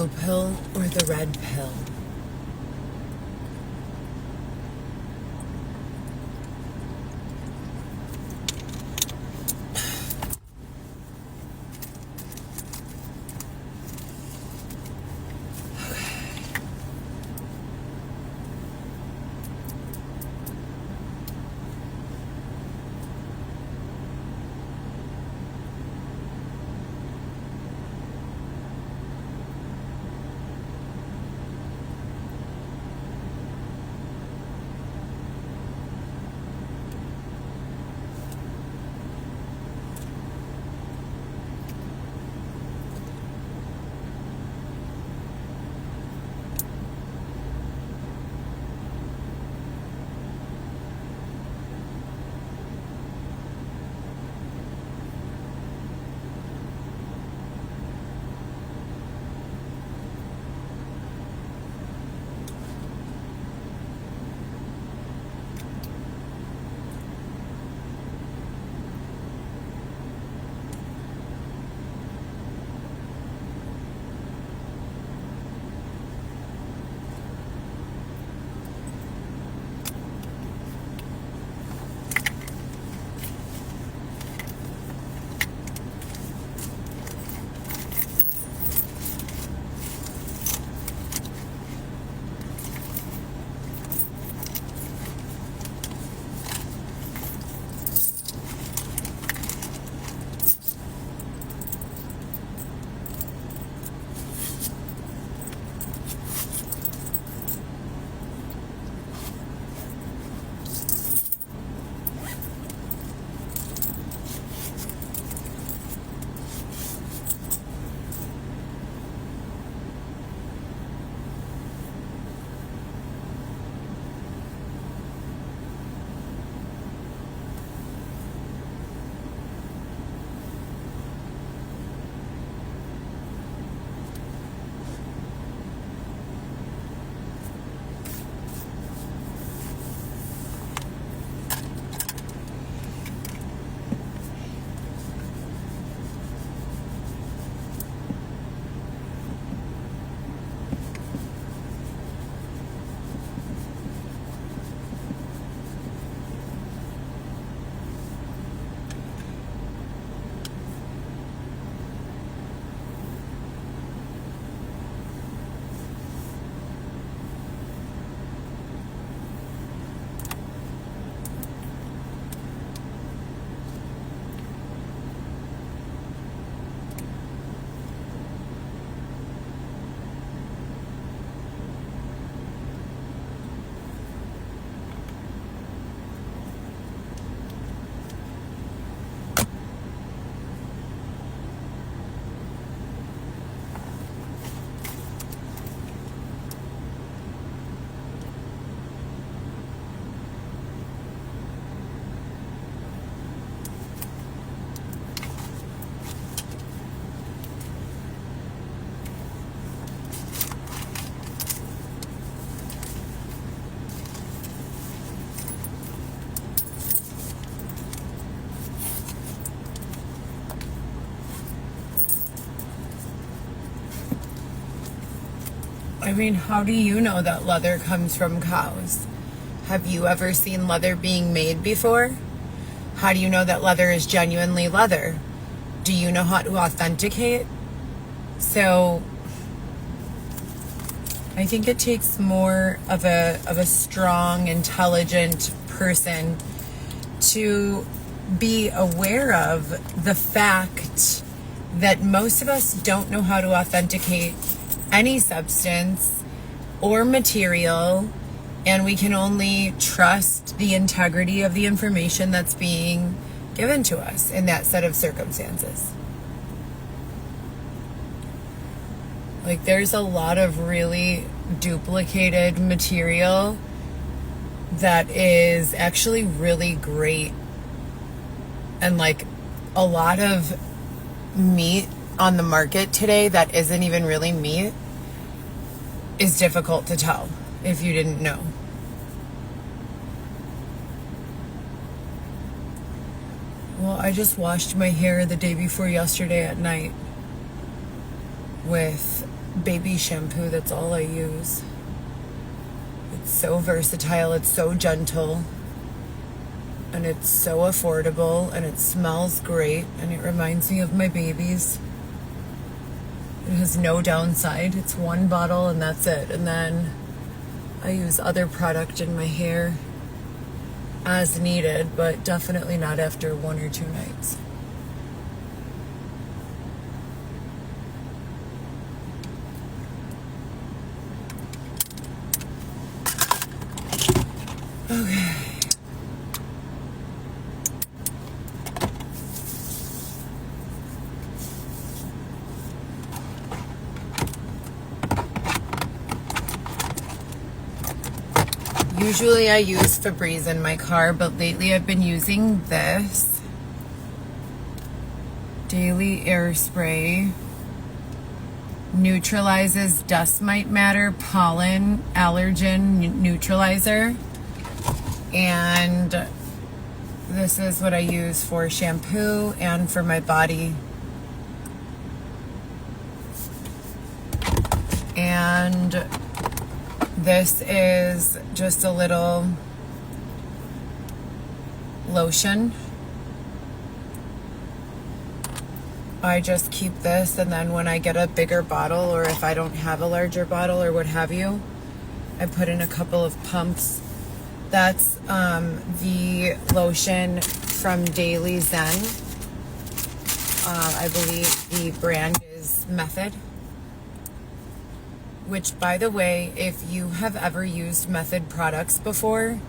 blue pill or the red pill? I mean, how do you know that leather comes from cows? Have you ever seen leather being made before? How do you know that leather is genuinely leather? Do you know how to authenticate? So I think it takes more of a strong, intelligent person to be aware of the fact that most of us don't know how to authenticate any substance or material, and we can only trust the integrity of the information that's being given to us in that set of circumstances. Like, there's a lot of really duplicated material that is actually really great, and like a lot of meat on the market today that isn't even really meat is difficult to tell if you didn't know. Well, I just washed my hair the day before yesterday at night with baby shampoo. That's all I use. It's so versatile. It's so gentle. And it's so affordable. And it smells great. And it reminds me of my babies. It has no downside. It's one bottle and that's it. And then I use other product in my hair as needed, but definitely not after 1 or 2 nights. Okay. Usually I use Febreze in my car, but lately I've been using this Daily Air Spray. Neutralizes dust mite matter, pollen, allergen neutralizer. And this is what I use for shampoo and for my body. And this is just a little lotion. I just keep this, and then when I get a bigger bottle, or if I don't have a larger bottle or what have you, I put in a couple of pumps. That's the lotion from Daily Zen. I believe the brand is Method. Which, by the way, if you have ever used Method products before,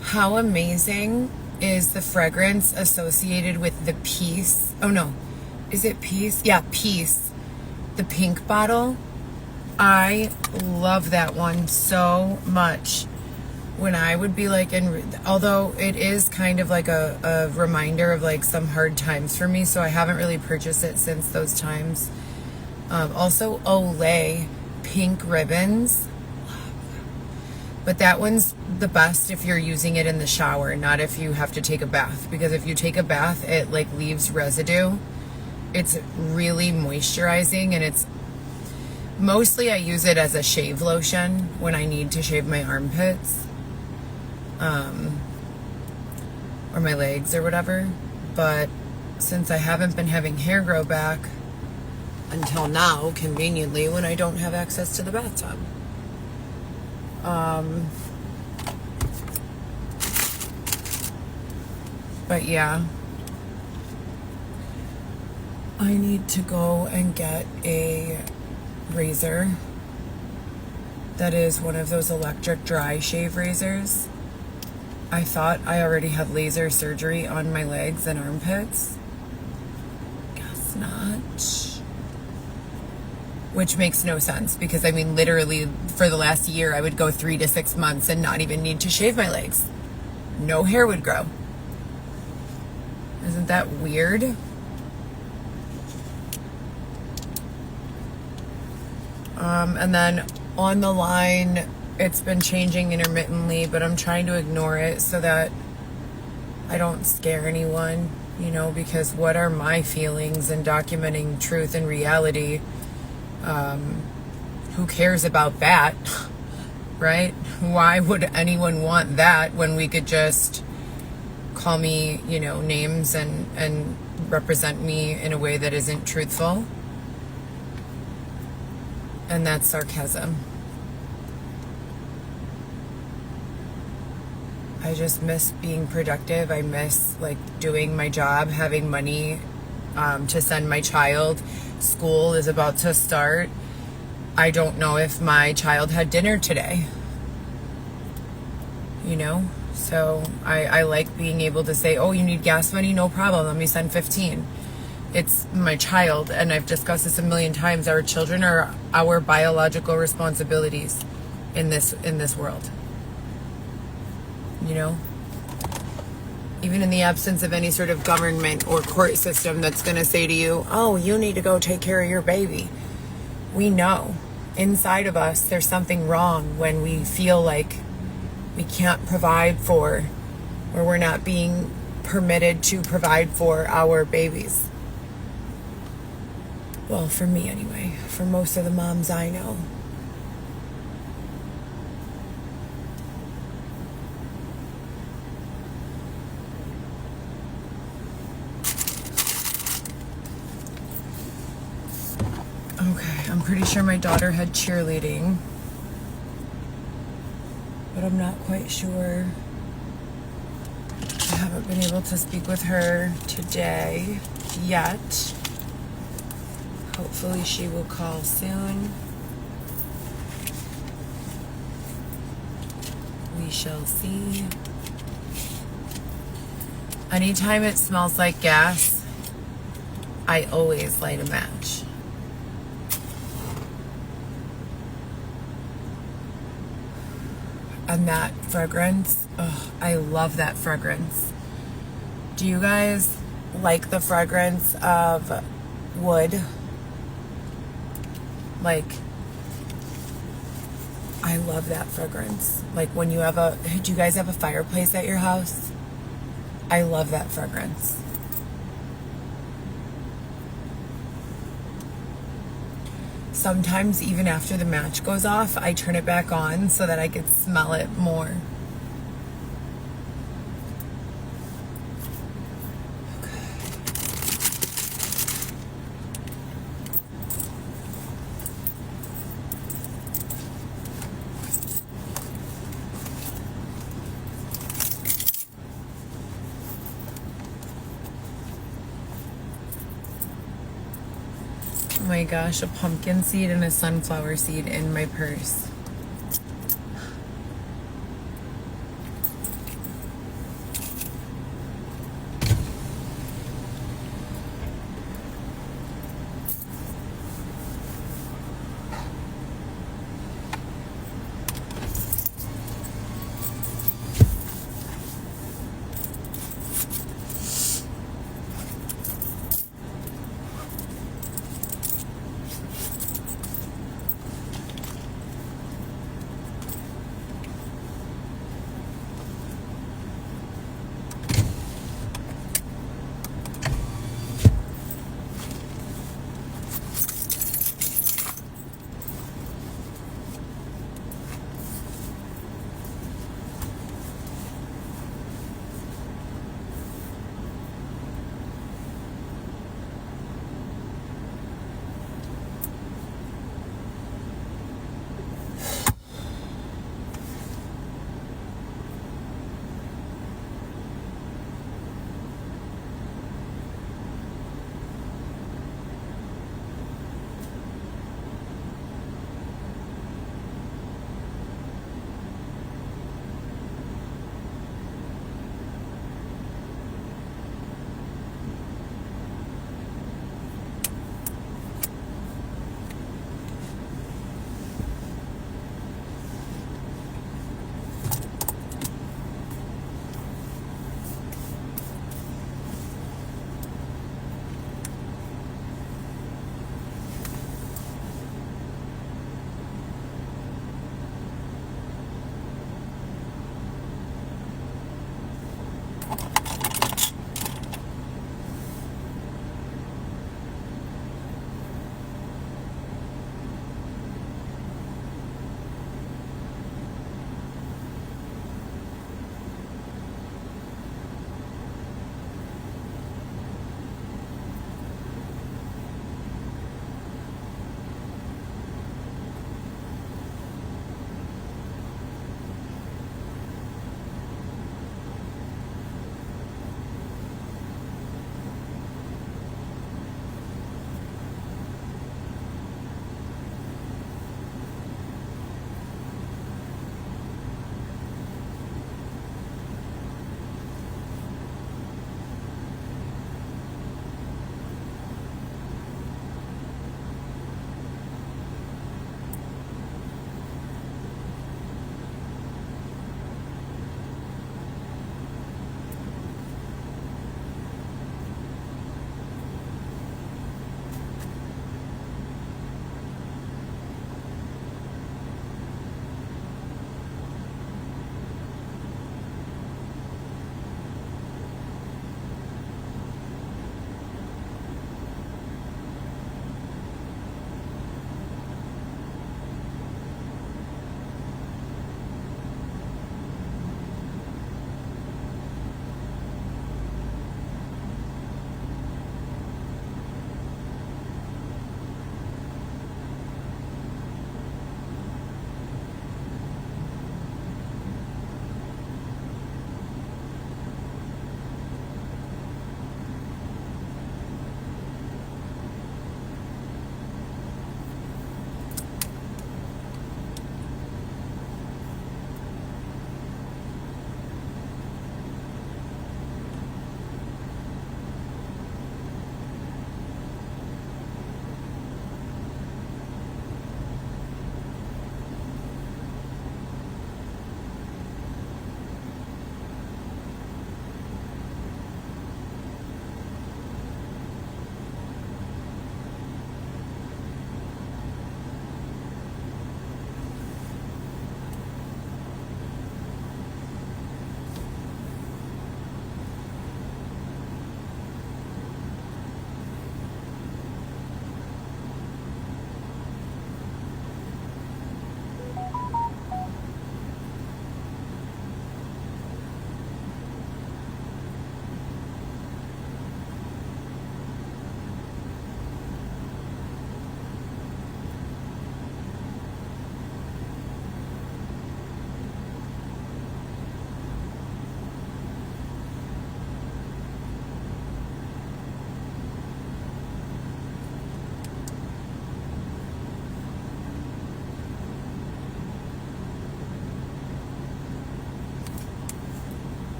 how amazing is the fragrance associated with the Peace? Oh no, is it Peace? Yeah, Peace. The pink bottle. I love that one so much. When I would be like although it is kind of like a reminder of like some hard times for me, so I haven't really purchased it since those times. Also Olay pink ribbons, but that one's the best if you're using it in the shower, not if you have to take a bath, because if you take a bath it like leaves residue. It's really moisturizing, and it's mostly I use it as a shave lotion when I need to shave my armpits or my legs or whatever. But since I haven't been having hair grow back until now, conveniently, when I don't have access to the bathtub. But yeah, I need to go and get a razor that is one of those electric dry shave razors. I thought I already had laser surgery on my legs and armpits. Guess not. Which makes no sense, because I mean, literally for the last year I would go 3 to 6 months and not even need to shave my legs. No hair would grow. Isn't that weird? And then on the line, it's been changing intermittently, but I'm trying to ignore it so that I don't scare anyone, you know, because what are my feelings in documenting truth and reality? Who cares about that, right? Why would anyone want that when we could just call me, you know, names and represent me in a way that isn't truthful? And that's sarcasm. I just miss being productive. I miss like doing my job, having money to send my child. School is about to start. I don't know if my child had dinner today, you know? So I like being able to say, oh, you need gas money? No problem. Let me send 15. It's my child, and I've discussed this a million times. Our children are our biological responsibilities in this world. You know? Even in the absence of any sort of government or court system that's going to say to you, oh, you need to go take care of your baby. We know inside of us there's something wrong when we feel like we can't provide for, or we're not being permitted to provide for our babies. Well, for me anyway. For most of the moms I know. Okay, I'm pretty sure my daughter had cheerleading, but I'm not quite sure. I haven't been able to speak with her today yet. Hopefully she will call soon. We shall see. Anytime it smells like gas, I always light a match. And that fragrance, oh, I love that fragrance. Do you guys like the fragrance of wood? Like, I love that fragrance. Like when you have do you guys have a fireplace at your house? I love that fragrance. Sometimes even after the match goes off, I turn it back on so that I can smell it more. Oh my gosh, a pumpkin seed and a sunflower seed in my purse.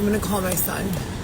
I'm gonna call my son.